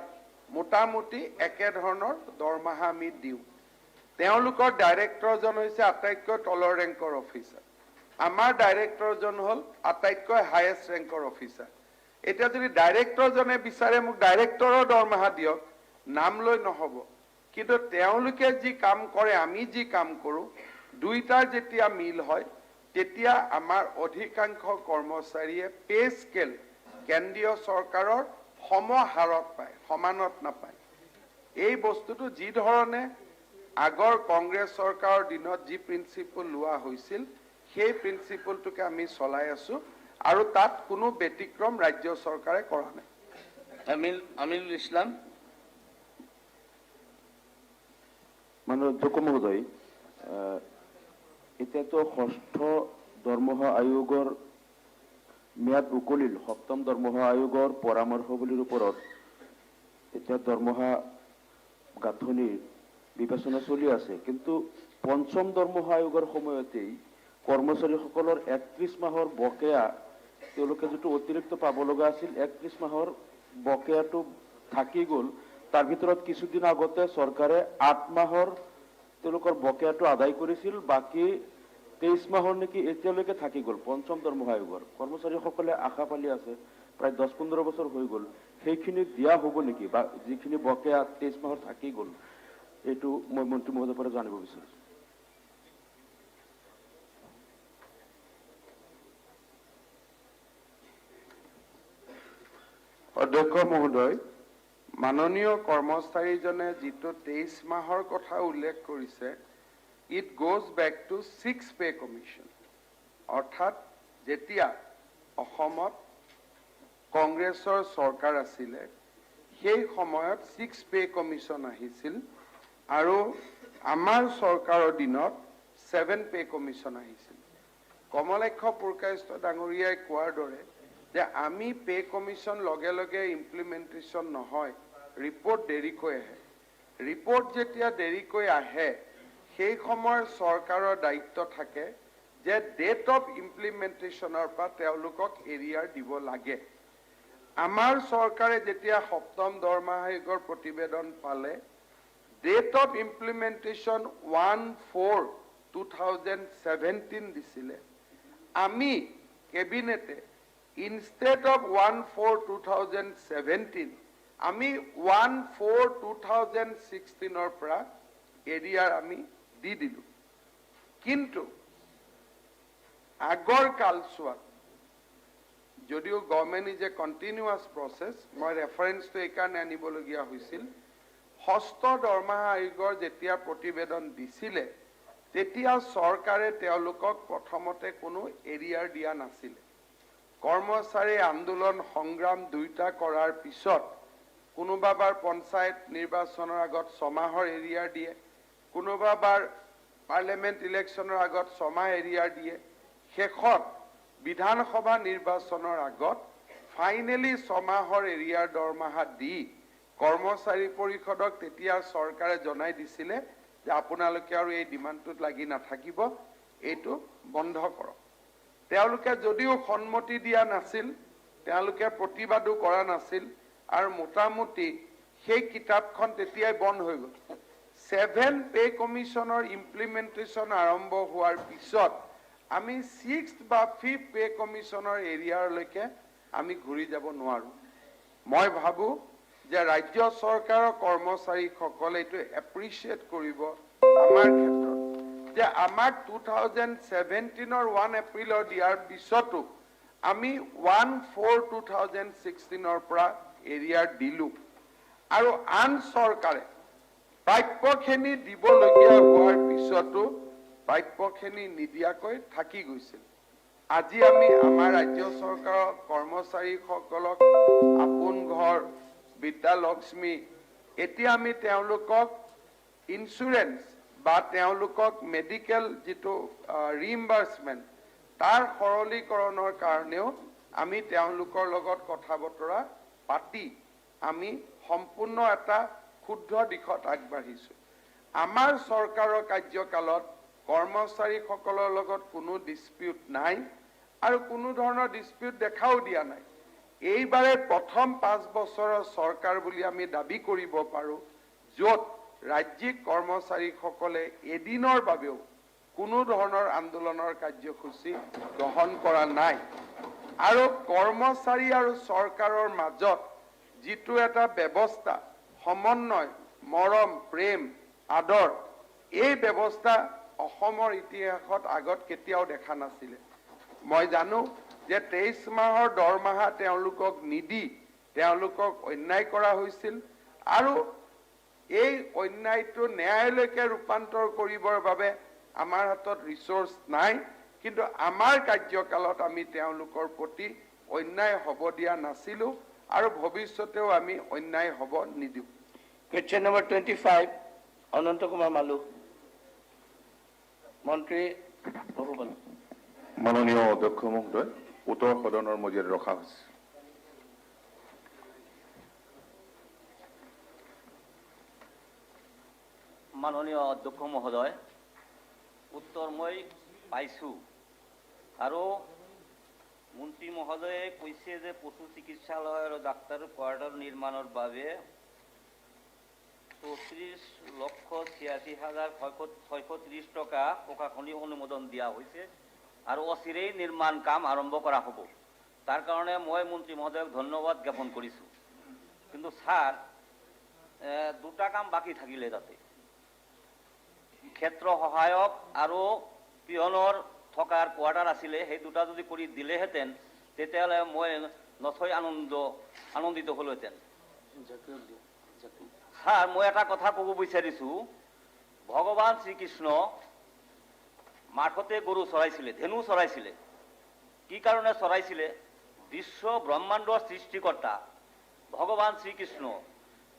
মোটামুটি একে ধৰণৰ দৰমহা আমি দিওঁ। তেওঁলোকৰ ডাইৰেক্টৰজন হৈছে আটাইতকৈ তলৰ ৰেংকৰ অফিচাৰ, আমাৰ ডাইৰেক্টৰজন হ'ল আটাইতকৈ হায়েষ্ট ৰেংকৰ অফিচাৰ। এতিয়া যদি ডাইৰেক্টৰজনে বিচাৰে মোক ডাইৰেক্টৰৰ দৰমহা দিয়ক, নাম লৈ নহ'ব। কিন্তু তেওঁলোকে যি কাম কৰে, আমি যি কাম কৰোঁ, দুইটাৰ যেতিয়া মিল হয়, তেতিয়া আমাৰ অধিকাংশ কৰ্মচাৰীয়ে পে স্কেল কেন্দ্ৰীয় চৰকাৰৰ সমহাৰত পায়, সমানত নাপায়। এই বস্তুটো যি ধৰণে আগৰ কংগ্ৰেছ চৰকাৰৰ দিনত যি প্ৰিন্সিপল লোৱা হৈছিল, সেই প্ৰিন্সিপলটোকে আমি চলাই আছো, আৰু তাত কোনো ব্যতিক্ৰম ৰাজ্য চৰকাৰে কৰা নাই। আমিনুল ইছলাম। মাননীয় অধ্যক্ষ মহোদয়, এতিয়াতো ষষ্ঠ দৰমহা আয়োগৰ মেয়াদ উকলিল। সপ্তম দৰমহা আয়োগৰ পৰামৰ্শৱলীৰ ওপৰত এতিয়া দৰমহা গাঁথনিৰ বিবেচনা চলি আছে। কিন্তু পঞ্চম দৰমহা আয়োগৰ সময়তেই কৰ্মচাৰীসকলৰ 31 মাহৰ বকেয়া, তেওঁলোকে যিটো অতিৰিক্ত পাব লগা আছিল, 31 মাহৰ বকেয়াটো থাকি গ'ল। তাৰ ভিতৰত কিছুদিন আগতে চৰকাৰে 8 মাহৰ তেওঁলোকৰ বকেয়াটো আদায় কৰিছিল, বাকী 23 মাহৰ নেকি এতিয়ালৈকে থাকি গ'ল পঞ্চম দৰমহা আয়োগৰ। কৰ্মচাৰীসকলে আশা পালি আছে, প্ৰায় 10-15 বছৰ হৈ গ'ল, সেইখিনি দিয়া হ'ব নেকি, বা যিখিনি বকেয়া 23 মাহৰ থাকি গ'ল, এইটো মই মন্ত্ৰী মহোদয়ৰ পৰা জানিব বিচাৰিছোঁ। অধ্যক্ষ মহোদয়, মাননীয় কৰ্মচাৰীজনে যিটো 23 মাহৰ কথা উল্লেখ কৰিছে, it goes back to 6 pay commission. অৰ্থাৎ যেতিয়া অসমত কংগ্ৰেছৰ চৰকাৰ আছিলে, সেই সময়ত 6 পে কমিশ্যন আহিছিল, আৰু আমাৰ চৰকাৰৰ দিনত 7 পে কমিশ্যন আহিছিল। কমলাক্ষ পুৰকায়স্থ ডাঙৰীয়াই কোৱাৰ দৰে যে আমি পে কমিশ্যন লগে লগে ইমপ্লিমেণ্টেশ্যন নহয়, ৰিপৰ্ট দেৰিকৈ আহে। ৰিপৰ্ট যেতিয়া দেৰিকৈ আহে, সেই সময়ৰ চৰকাৰৰ দায়িত্ব থাকে যে ডেট অফ ইমপ্লিমেণ্টেশ্যনৰ পৰা তেওঁলোকক এৰিয়াৰ দিব লাগে। আমাৰ চৰকাৰে যেতিয়া সপ্তম দৰমহা আয়োগৰ প্ৰতিবেদন পালে, ডেট অফ ইমপ্লিমেণ্টেশ্যন 1/4/2017 দিছিলে। আমি কেবিনেটে ইনষ্টেড অফ 1/4/2017 আমি 1/4/2016 পৰা এৰিয়াৰ আমি দি দিলোঁ। কিন্তু আগৰ কালচোৱাত যদিও government is a continuous process, মই ৰেফাৰেঞ্চটো এইকাৰণে আনিবলগীয়া হৈছিল, ষষ্ঠ দৰমহা আয়োগৰ যেতিয়া প্ৰতিবেদন দিছিলে, তেতিয়া চৰকাৰে তেওঁলোকক প্ৰথমতে কোনো এৰিয়াৰ দিয়া নাছিলে। কৰ্মচাৰী আন্দোলন সংগ্ৰাম দুইটা কৰাৰ পিছত কোনোবাবাৰ পঞ্চায়ত নিৰ্বাচনৰ আগত 6 মাহৰ এৰিয়াৰ দিয়ে, কোনোবাবাৰ পাৰ্লিয়ামেণ্ট ইলেকশ্যনৰ আগত 6 মাহ এৰিয়াৰ দিয়ে, শেষত বিধানসভা নিৰ্বাচনৰ আগত ফাইনেলি 6 মাহৰ এৰিয়াৰ দৰমহা দি কৰ্মচাৰী পৰিষদক তেতিয়া চৰকাৰে জনাই দিছিলে যে আপোনালোকে আৰু এই ডিমাণ্ডটোত লাগি নাথাকিব, এইটো বন্ধ কৰক। তেওঁলোকে যদিও সন্মতি দিয়া নাছিল, তেওঁলোকে প্ৰতিবাদো কৰা নাছিল, আৰু মোটামুটি সেই কিতাপখন তেতিয়াই বন্ধ হৈ গ'ল। 7 পে কমিশ্যনৰ ইমপ্লিমেণ্টেশ্যন আৰম্ভ হোৱাৰ পিছত আমি 6th বা 5th পে কমিশ্যনৰ এৰিয়াৰলৈকে আমি ঘূৰি যাব নোৱাৰোঁ। মই ভাবোঁ যে ৰাজ্য চৰকাৰৰ কৰ্মচাৰীসকলে এইটো এপ্ৰিচিয়েট কৰিব আমাৰ ক্ষেত্ৰত, যে আমাক 2017ৰ 1 এপ্ৰিলৰ দিয়াৰ পিছতো আমি 1/4/2016 পৰা এৰিয়াৰ দিলোঁ, আৰু আন চৰকাৰে প্ৰাপ্যখিনি দিবলগীয়া হোৱাৰ পিছতো প্ৰাপ্যখিনি নিদিয়াকৈ থাকি গৈছিল। আজি আমি আমাৰ ৰাজ্য চৰকাৰৰ কৰ্মচাৰীসকলক আপোন ঘৰ, বিদ্যালক্ষ্মী, এতিয়া আমি তেওঁলোকক ইঞ্চুৰেঞ্চ বা তেওঁলোকক মেডিকেল যিটো ৰিইম্বাৰ্চমেণ্ট, তাৰ সৰলীকৰণৰ কাৰণেও আমি তেওঁলোকৰ লগত কথা বতৰা পাতি আমি সম্পূৰ্ণ এটা শুদ্ধ দিশত আগবাঢ়িছোঁ। আমাৰ চৰকাৰৰ কাৰ্যকালত কৰ্মচাৰীসকলৰ লগত কোনো ডিস্পিউট নাই, আৰু কোনো ধৰণৰ ডিস্পিউট দেখাও দিয়া নাই। এইবাৰে প্ৰথম 5 বছৰৰ চৰকাৰ বুলি আমি দাবী কৰিব পাৰোঁ, য'ত ৰাজ্যিক কৰ্মচাৰীসকলে এদিনৰ বাবেও কোনো ধৰণৰ আন্দোলনৰ কাৰ্যসূচী গ্ৰহণ কৰা নাই আৰু কৰ্মচাৰী আৰু চৰকাৰৰ মাজত যিটো এটা ব্যৱস্থা সমন্বয় মৰম প্ৰেম আদৰ এই ব্যৱস্থা অসমৰ ইতিহাসত আগত কেতিয়াও দেখা নাছিলে মই জানো যে 23 মাহৰ দৰমহা তেওঁলোকক নিদি তেওঁলোকক অন্যায় কৰা হৈছিল আৰু এই অন্যায়টো ন্যায়ালয়কে ৰূপান্তৰ কৰিবৰ বাবে আমাৰ হাতত ৰিসোৰ্স নাই কিন্তু আমাৰ কাৰ্যকালত আমি তেওঁলোকৰ প্ৰতি অন্যায় হ'ব দিয়া নাছিলো আৰু ভৱিষ্যতেও আমি অন্যায় হ'ব নিদিও Question number 25, Ananta Kumar Malu. Mantri Prabhupada. মাননীয় অধ্যক্ষ মহোদয় উত্তৰ সদনৰ মজিয়াত ৰখা হৈছে মাননীয় অধ্যক্ষ মহোদয় উত্তৰ মই পাইছোঁ আৰু মন্ত্ৰী মহোদয়ে কৈছে যে পশু চিকিৎসালয় আৰু ডাক্তাৰ কোৱাৰ্টাৰ নিৰ্মাণৰ বাবে 34,86,630 টকা প্ৰশাসনিক অনুমোদন দিয়া হৈছে আৰু অচিৰেই নিৰ্মাণ কাম আৰম্ভ কৰা হ'ব তাৰ কাৰণে মই মন্ত্ৰী মহোদয়ক ধন্যবাদ জ্ঞাপন কৰিছোঁ কিন্তু স্যাৰ দুটা কাম বাকি থাকিলে তাতে ক্ষেত্ৰ সহায়ক আৰু পিয়নৰ থকাৰ কোৱাৰ্টাৰ আছিলে সেই দুটা যদি কৰি দিলেহেঁতেন তেতিয়াহ'লে মই নথৈ আনন্দিত হ'লোহেঁতেন স্যাৰ মই এটা কথা ক'ব বিচাৰিছোঁ ভগৱান শ্ৰীকৃষ্ণ মাঠতে গৰু চৰাইছিলে ধেনু চৰাইছিলে কি কাৰণে চৰাইছিলে বিশ্ব ব্ৰহ্মাণ্ডৰ সৃষ্টিকৰ্তা ভগৱান শ্ৰীকৃষ্ণ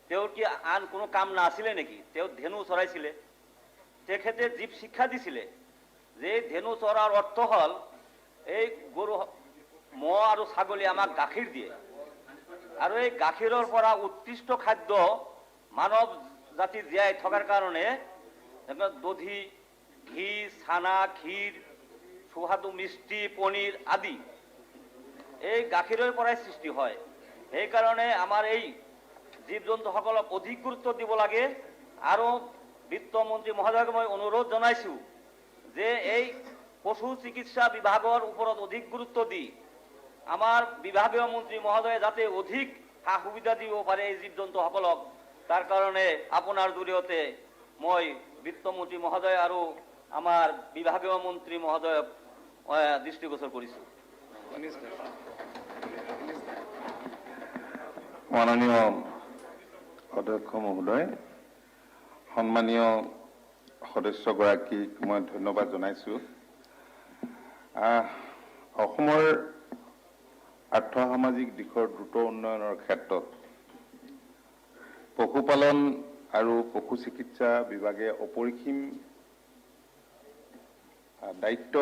তেওঁৰ কি আন কোনো কাম নাছিলে নেকি তেওঁ ধেনু চৰাইছিলে তেখেতে জীৱ শিক্ষা দিছিলে যে ধেনু চৰাৰ অৰ্থ হ'ল এই গৰু ম'হ আৰু ছাগলী আমাক গাখীৰ দিয়ে আৰু এই গাখীৰৰ পৰা উৎকৃষ্ট খাদ্য মানৱ জাতি জীয়াই থকাৰ কাৰণে দধি ঘি ছানা ক্ষীৰ সুস্বাদু মিষ্টি পনীৰ আদি এই গাখীৰৰ পৰাই সৃষ্টি হয় সেইকাৰণে আমাৰ এই জীৱ জন্তুসকলক অধিক গুৰুত্ব দিব লাগে আৰু বিত্তমন্ত্ৰী মহোদয়ক মই অনুৰোধ জনাইছোঁ যে এই পশু চিকিৎসা বিভাগৰ ওপৰত অধিক গুৰুত্ব দি আমাৰ বিভাগীয় মন্ত্ৰী মহোদয়ে যাতে অধিক সা সুবিধা দিব পাৰে এই জীৱ জন্তুসকলক তাৰ কাৰণে আপোনাৰ জৰিয়তে মই বিত্তমন্ত্ৰী মহোদয় আৰু আমাৰ বিভাগীয় মন্ত্ৰী মহোদয়ক দৃষ্টিগোচৰ কৰিছোঁ মাননীয় অধ্যক্ষ মহোদয় সন্মানীয় সদস্যগৰাকীক মই ধন্যবাদ জনাইছোঁ অসমৰ আৰ্থ সামাজিক দিশৰ দ্ৰুত উন্নয়নৰ ক্ষেত্ৰত পশুপালন আৰু পশু চিকিৎসা বিভাগে অপৰিসীম দায়িত্ব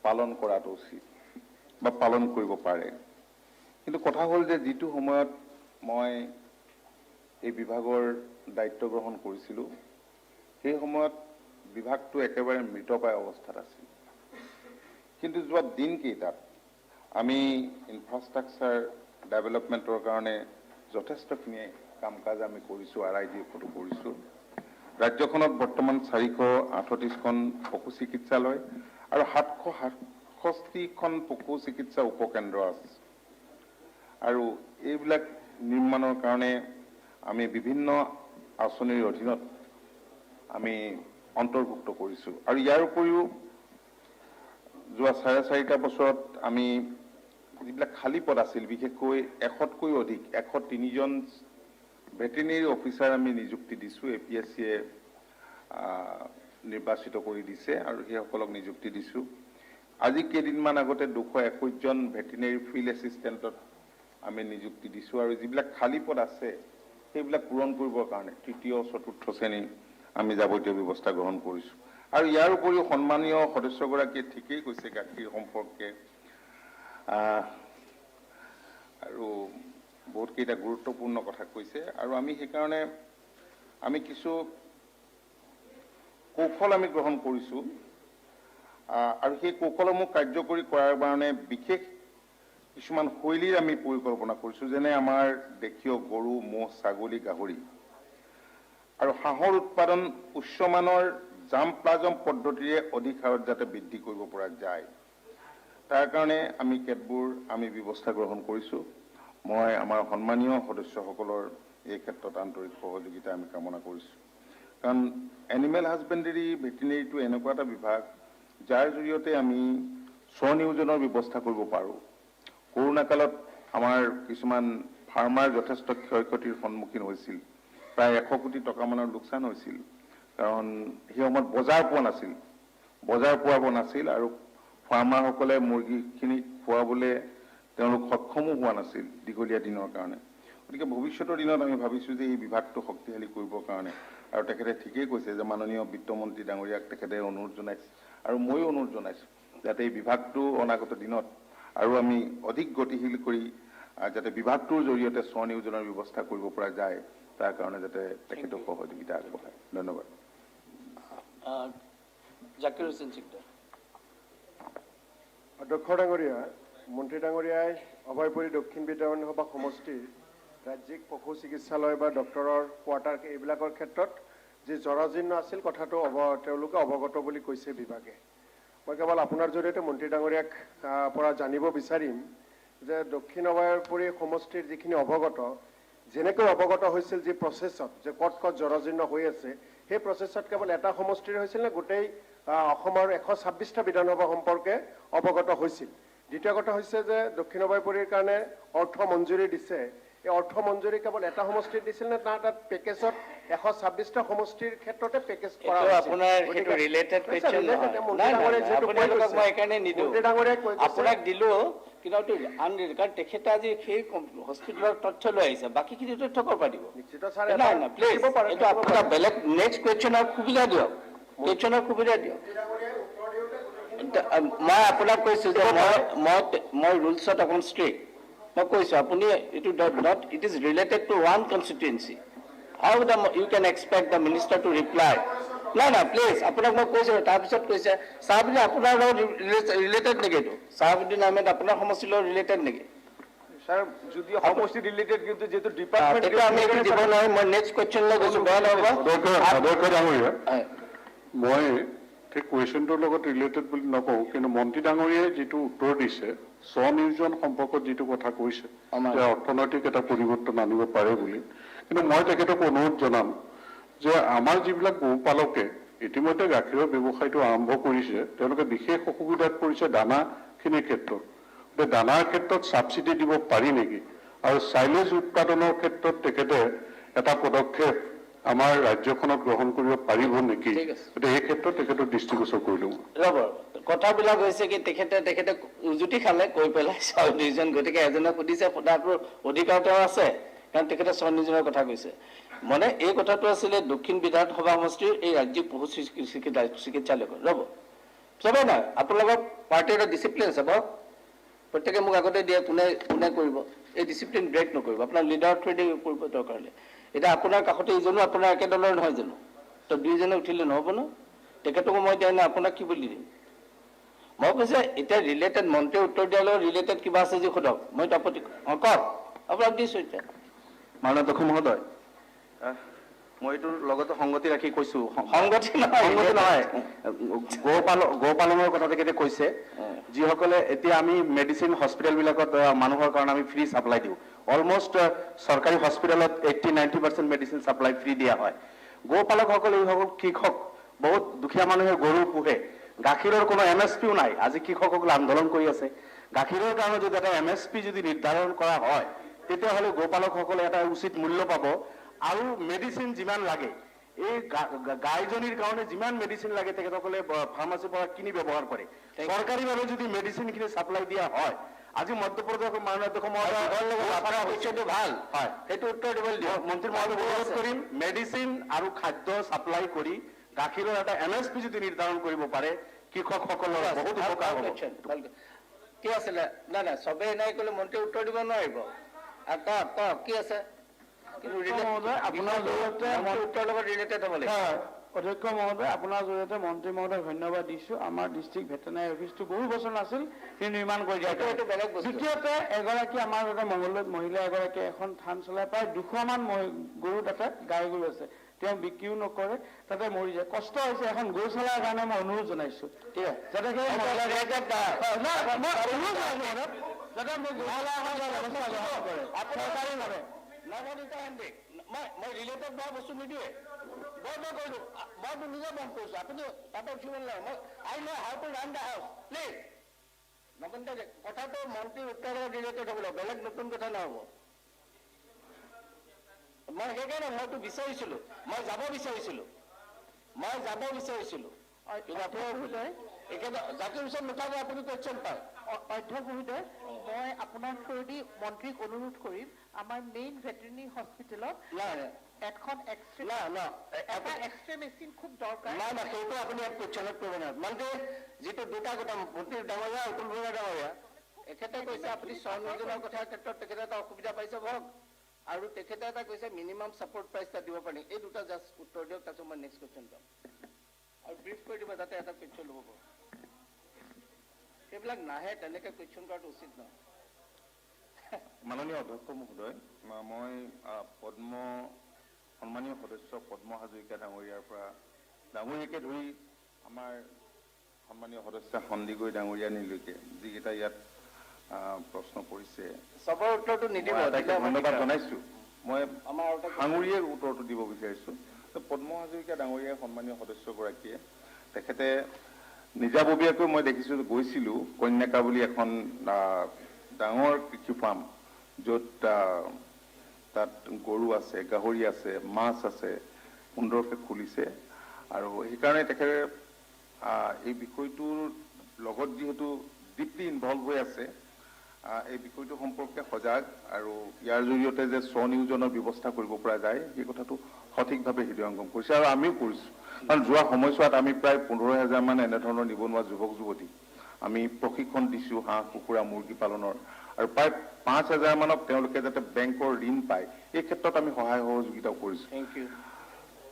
পালন কৰাটো উচিত বা পালন কৰিব পাৰে কিন্তু কথা হ'ল যে যিটো সময়ত মই এই বিভাগৰ দায়িত্ব গ্ৰহণ কৰিছিলোঁ সেই সময়ত বিভাগটো একেবাৰে মৃতপ্ৰায় অৱস্থাত আছিল কিন্তু যোৱা দিনকেইটাত আমি ইনফ্ৰাষ্ট্ৰাকচাৰ ডেভেলপমেণ্টৰ কাৰণে যথেষ্টখিনি কাম কাজ আমি কৰিছোঁ RIDFতো কৰিছোঁ ৰাজ্যখনত বৰ্তমান 438খন পশু চিকিৎসালয় আৰু 767খন পশু চিকিৎসা উপকেন্দ্ৰ আছে আৰু এইবিলাক নিৰ্মাণৰ কাৰণে আমি বিভিন্ন আঁচনিৰ অধীনত আমি অন্তৰ্ভুক্ত কৰিছোঁ আৰু ইয়াৰ উপৰিও যোৱা 4.5 বছৰত আমি যিবিলাক খালী পদ আছিল বিশেষকৈ 100তকৈ অধিক 103জন ভেটেৰিনেৰী অফিচাৰ আমি নিযুক্তি দিছোঁ APSCয়ে নিৰ্বাচিত কৰি দিছে আৰু সেইসকলক নিযুক্তি দিছোঁ আজি কেইদিনমান আগতে 221জন ভেটেৰিনেৰী ফিল্ড এছিষ্টেণ্টত আমি নিযুক্তি দিছোঁ আৰু যিবিলাক খালী পদ আছে সেইবিলাক পূৰণ কৰিবৰ কাৰণে তৃতীয় চতুৰ্থ শ্ৰেণী আমি যাৱতীয় ব্যৱস্থা গ্ৰহণ কৰিছোঁ আৰু ইয়াৰ উপৰিও সন্মানীয় সদস্যগৰাকীয়ে ঠিকেই কৈছে গাখীৰ সম্পৰ্কে আৰু বহুত কেইটা গুৰুত্বপূৰ্ণ কথা কৈছে আৰু আমি সেইকাৰণে আমি কিছু কৌশল আমি গ্ৰহণ কৰিছোঁ আৰু সেই কৌশলসমূহ কাৰ্যকৰী কৰাৰ কাৰণে বিশেষ কিছুমান শৈলীৰ আমি পৰিকল্পনা কৰিছোঁ যেনে আমাৰ দেশীয় গৰু ম'হ ছাগলী গাহৰি আৰু হাঁহৰ উৎপাদন উচ্চমানৰ জাম্প পদ্ধতিৰে অধিক হাৰত যাতে বৃদ্ধি কৰিব পৰা যায় তাৰ কাৰণে আমি কেতবোৰ ব্যৱস্থা গ্ৰহণ কৰিছোঁ। মই আমাৰ সন্মানীয় সদস্যসকলৰ এই ক্ষেত্ৰত আন্তৰিক সহযোগিতা আমি কামনা কৰিছোঁ। কাৰণ এনিমেল হাজবেণ্ডেৰী ভেটেনেৰীটো এনেকুৱা এটা বিভাগ যাৰ জৰিয়তে আমি স্বনিয়োজনৰ ব্যৱস্থা কৰিব পাৰোঁ। কৰোণা কালত আমাৰ কিছুমান ফাৰ্মাৰ যথেষ্ট ক্ষয়ক্ষতিৰ সন্মুখীন হৈছিল, প্ৰায় 100 কোটি টকা মানৰ লোকচান হৈছিল। কাৰণ সেই সময়ত বজাৰ পোৱা নাছিল আৰু ফাৰ্মাৰসকলে মুৰ্গীখিনি খোৱাবলৈ তেওঁলোক সক্ষমো হোৱা নাছিল দীঘলীয়া দিনৰ কাৰণে। গতিকে ভৱিষ্যতৰ দিনত আমি ভাবিছোঁ যে এই বিভাগটো শক্তিশালী কৰিবৰ কাৰণে, আৰু তেখেতে ঠিকেই কৈছে যে মাননীয় বিত্তমন্ত্ৰী ডাঙৰীয়াক তেখেতে অনুৰোধ জনাইছে আৰু ময়ো অনুৰোধ জনাইছোঁ যাতে এই বিভাগটো অনাগত দিনত আৰু আমি অধিক গতিশীল কৰি যাতে বিভাগটোৰ জৰিয়তে স্বনিয়োজনৰ ব্যৱস্থা কৰিব পৰা যায় তাৰ কাৰণে যাতে তেখেতক সহযোগিতা আগবঢ়ায়। ধন্যবাদ। জাকিৰ হুছেইন চিকদাৰ। অধ্যক্ষ ডাঙৰীয়া, মন্ত্ৰী ডাঙৰীয়াই অভয়পুৰী দক্ষিণ বিধানসভা সমষ্টিৰ ৰাজ্যিক পশু চিকিৎসালয় বা ডক্টৰৰ কোৱাৰ্টাৰ এইবিলাকৰ ক্ষেত্ৰত যি জৰাজীৰ্ণ আছিল কথাটো তেওঁলোকে অৱগত বুলি কৈছে বিভাগে। মই কেৱল আপোনাৰ জৰিয়তে মন্ত্ৰী ডাঙৰীয়াক পৰা জানিব বিচাৰিম যে দক্ষিণ অভয়পুৰী সমষ্টিৰ যিখিনি অৱগত, যেনেকৈ অৱগত হৈছিল যি প্ৰচেছত যে ক'ত জৰাজীৰ্ণ হৈ আছে, সেই প্ৰচেছত কেৱল এটা সমষ্টিৰ হৈছিল নে গোটেই অসমৰ 126টা বিধানসভা সম্পৰ্কে অৱগত হৈছিল? দ্বিতীয় কথা হৈছে যে দক্ষিণ অভয়পুৰীৰ কাৰণে অৰ্থ মঞ্জুৰি দিছে, এই অৰ্থ মঞ্জুৰি কেৱল এটা সমষ্টিত দিছিল নে তাত পেকেজত 126টা সমষ্টিৰ ক্ষেত্ৰতে পেকেজ কৰা এইটো আপোনাৰ সেইটো ৰিলেটেড কোৱেশ্চন নহয়। আপোনালোকক মই এইকাৰণে নিদিওঁ, আপোনাক দিলো কিন্তু কাৰণ তেখেতে আজি সেই হস্পিটেলৰ তথ্য লৈ আহিছে, বাকীখিনি তথ্য ক'ৰ পৰা দিব? নাই নাই প্লিজ, এইটো আপোনাৰ বেলেগ নেক্সট কুৱেশ্চনৰ সুবিধা দিয়ক, মই আপোনাক কৈছো যে মই ৰুলছত অকণ ষ্ট্ৰিক্ট। মই কৈছো আপুনি এইটো not it is related to one constituency. How you can expect the minister to reply? নাই প্লিজ, আপোনাক মই কৈছো। তাৰপিছত কৈছে চাহাবুদ্দিন আপোনাৰ লগত ৰিলেটেড নেকি? এইটো চাহাবুদ্দিন আহমেদ আপোনাৰ সমষ্টিৰ লগত ৰিলেটেড নেকি? স্যাৰ যদি সমষ্টি ৰিলেটেড কিন্তু যেহেতু ডিপাৰ্টমেন্ট আমি একটু দিব নোৱাৰিম। মই নেক্সট কুৱেশ্চনলৈ গৈছো, বেয়া নহ'ব? মই ঠিক কুৱেশ্যনটোৰ লগত ৰিলেটেড বুলি নকওঁ, কিন্তু মন্ত্ৰী ডাঙৰীয়াই যিটো উত্তৰ দিছে স্বনিয়োজন সম্পৰ্কত যিটো কথা কৈছে যে অৰ্থনৈতিক এটা পৰিৱৰ্তন আনিব পাৰে বুলি, কিন্তু মই তেখেতক অনুৰোধ জনাম যে আমাৰ যিবিলাক গৰুপালকে ইতিমধ্যে গাখীৰৰ ব্যৱসায়টো আৰম্ভ কৰিছে, তেওঁলোকে বিশেষ অসুবিধাত পৰিছে দানাখিনিৰ ক্ষেত্ৰত। দানাৰ ক্ষেত্ৰত ছাবচিডি দিব পাৰি নেকি? আৰু চাইলেজ উৎপাদনৰ ক্ষেত্ৰত তেখেতে এটা পদক্ষেপ আমাৰ ৰাজ্যখনত গ্ৰহণ কৰিব পাৰিব নেকি? গতিকে এই ক্ষেত্ৰত তেখেতৰ দৃষ্টিগোচৰ কৰিলোঁ। ৰ'ব, কথাবিলাক হৈছে কি তেখেতে উজুতি খালে কৈ পেলাই স্বনিয়োজন। গতিকে এজনে সুধিছে, সোধাটোৰ অধিকাৰটো আছে, কাৰণ তেখেতে স্বনিয়োজনৰ কথা কৈছে। মানে এই কথাটো আছিলে দক্ষিণ বিধানসভা সমষ্টিৰ এই ৰাজ্যিক পশু চিকিৎসালয়খন। ৰ'ব, চবেই নাই, আপোনালোকৰ পাৰ্টিৰ এটা ডিচিপ্লিন আছে বাৰু, প্ৰত্যেকে মোক আগতে দিয়ে কোনে কৰিব, এই ডিচিপ্লিন ব্ৰেক নকৰিব, আপোনাৰ লিডাৰৰ থ্ৰুদি কৰিব দৰকাৰ হ'লে। এতিয়া আপোনাৰ কাষতে ইজনো আপোনাৰ একে দলৰ নহয় জানো? তো দুইজনে উঠিলে নহ'ব ন? তেখেতকো মই দিয়া নাই, আপোনাক কি বুলি দিম? মই কৈছে এতিয়া ৰিলেটেড, মন্ত্ৰীয়ে উত্তৰ দিয়ালৈ ৰিলেটেড কিবা আছে যদি সোধক, মইতো আপত্তি কওক, আপোনাক দিছোঁ এতিয়া। মাননীয় অধ্যক্ষ মহোদয়, মই এইটোৰ লগতে সংগতি ৰাখি কৈছো, সংগতি নহয়, গো পালনৰ কথা তেখেতে কৈছে, যিসকলে এতিয়া আমি মেডিচিন হস্পিটেলবিলাকত মানুহৰ কাৰণে আমি ফ্ৰী ছাপ্লাই দিওঁ। অলমষ্ট চৰকাৰী হস্পিটেলত 80-90% মেডিচিন ছাপ্লাই ফ্ৰী দিয়া হয়। গৌপালকসকল এইসকল কৃষক, বহুত দুখীয়া মানুহে গৰু পোহে, গাখীৰৰ কোনো MSPও নাই। আজি কৃষকসকলে আন্দোলন কৰি আছে, গাখীৰৰ কাৰণে যদি এটা MSP যদি নিৰ্ধাৰণ কৰা হয়, তেতিয়াহ'লে গৌপালকসকলে এটা উচিত মূল্য পাব। আৰু মেডিচিন যিমান লাগে, এই গাইজনীৰ কাৰণে যিমান মেডিচিন লাগে তেখেতসকলে ফাৰ্মাচীৰ পৰা কিনি ব্যৱহাৰ কৰে। চৰকাৰীভাৱে যদি মেডিচিনখিনি ছাপ্লাই দিয়া হয়, আজি মধ্যপ্ৰদেশৰ মাননীয় অধ্যক্ষ মহোদয় ভাল হয়, সেইটো উত্তৰ দিবলৈ দিয়ক। মন্ত্ৰী মহোদয় অনুৰোধ কৰিম, মেডিচিন আৰু খাদ্য ছাপ্লাই কৰি গাখীৰৰ এটা MSP যদি নিৰ্ধাৰণ কৰিব পাৰে, কৃষকসকলৰ বহুত উপকাৰ হ'ব। কি আছিলে? নাই চবেই নাই ক'লে মন্ত্ৰীয়ে উত্তৰ দিব নোৱাৰিব। কি আছে? অধ্যক্ষ মহোদয়, আপোনাৰ জৰিয়তে মন্ত্ৰী মহোদয় ধন্যবাদ দিছো। আমাৰ ডিষ্ট্ৰিক্ট ভেটেনাৰী অফিচটো বহু বছৰ নাছিল, কিন্তু নিৰ্মাণ কৰি দিয়া। দ্বিতীয়তে এগৰাকী আমাৰ মহিলা এগৰাকীয়ে এখন থান চলাই প্ৰায় 200মান গৰু তাতে গাই গৰু আছে। তেওঁ বিক্ৰীও নকৰে, তাতে মৰি যায়। কষ্ট হৈছে, এখন গৌশালাৰ কাৰণে মই অনুৰোধ জনাইছোঁ, ঠিক আছে, যাতে সেই মহিলা যাতে মোক গৌশালা এখন ব্যৱস্থা গ্ৰহণ কৰে, চৰকাৰীভাৱে। মই ৰিলেটেড হোৱা বস্তু নিদিয়ে, বন্ধ কৰিলোঁ, মই নিজে বন্ধ কৰিছোঁ, আপুনি তাতে উঠিব নালাগে। মই I know how to run the house, please. নতুনকৈ কথাটো মন্ত্ৰীৰ উত্তৰৰ ৰিলেটেড হ'ব, বেলেগ নতুন কথা নহ'ব। মই সেইকাৰণে মইতো বিচাৰিছিলোঁ, মই যাব বিচাৰিছিলোঁ। জাতিৰ ওচৰত নুঠাব, আপুনি কুৱেশ্যন পায়। অধ্যক্ষ মহোদয়, মই আপোনাৰ থ্ৰুদি মন্ত্ৰীক অনুৰোধ কৰিম, আমাৰ মেইন ভেটেৰিনেৰী হস্পিটেলত এখন এটা এক্সৰে মেচিন খুব দৰকাৰ। সেইটো আপুনি ইয়াত কুৱেশ্যনত কৰিব নোৱাৰে। মন্ত্ৰী যিটো দুটা কথা, মন্ত্ৰী ডাঙৰীয়া, অতুল বৰুৱা ডাঙৰীয়া, এখেতে কৈছে আপুনি স্বনিয়োজনৰ কথাৰ ক্ষেত্ৰত তেখেতে এটা অসুবিধা পাইছে ভক, আৰু তেখেতে এটা কৈছে মিনিমাম ছাপৰ্ট প্ৰাইচ এটা দিব পাৰি। এই দুটা জাষ্ট উত্তৰ দিয়ক, তাৰপিছত মই নেক্সট কুৱেশ্যন যাম। আৰু ব্ৰিফ কৰি দিব যাতে এটা কুৱেশ্যন ল'ব পাৰোঁ। সেইবিলাক নাহে, তেনেকৈ কুৱেশ্যন কৰাটো উচিত নহয়। মাননীয় অধ্যক্ষ মহোদয়, মই সন্মানীয় সদস্য পদ্ম হাজৰিকা ডাঙৰীয়াৰ পৰা ডাঙৰীয়াকে ধৰি আমাৰ সন্মানীয় সদস্য সন্দিকৈ ডাঙৰীয়ানীলৈকে যিকেইটা ইয়াত প্ৰশ্ন কৰিছে, চবৰ উত্তৰটো নিদিব, ধন্যবাদ জনাইছোঁ। মই সাঙুৰিয়ে উত্তৰটো দিব বিচাৰিছোঁ। পদ্ম হাজৰিকা ডাঙৰীয়াই সন্মানীয় সদস্যগৰাকীয়ে তেখেতে নিজাববীয়াকৈ মই দেখিছোঁ, গৈছিলোঁ কন্যাকা বুলি এখন ডাঙৰ কৃষি ফাৰ্ম, য'ত তাত গৰু আছে, গাহৰি আছে, মাছ আছে, সুন্দৰকৈ খুলিছে। আৰু সেইকাৰণে তেখেতে এই বিষয়টোৰ লগত যিহেতু ডিপলি ইনভলভ হৈ আছে, এই বিষয়টো সম্পৰ্কে সজাগ, আৰু ইয়াৰ জৰিয়তে যে স্বনিয়োজনৰ ব্যৱস্থা কৰিব পৰা যায় সেই কথাটো সঠিকভাৱে হৃদয়ংগম কৰিছে, আৰু আমিও কৰিছোঁ। কাৰণ যোৱা সময়ছোৱাত আমি প্ৰায় 15,000 মান এনেধৰণৰ নিবনুৱা যুৱক যুৱতী আমি প্ৰশিক্ষণ দিছোঁ হাঁহ কুকুৰা মুৰ্গী পালনৰ, আৰু প্ৰায় 5,000 মানক তেওঁলোকে যাতে বেংকৰ ঋণ পায় এই ক্ষেত্ৰত আমি সহায় সহযোগিতাও কৰিছোঁ। Thank U.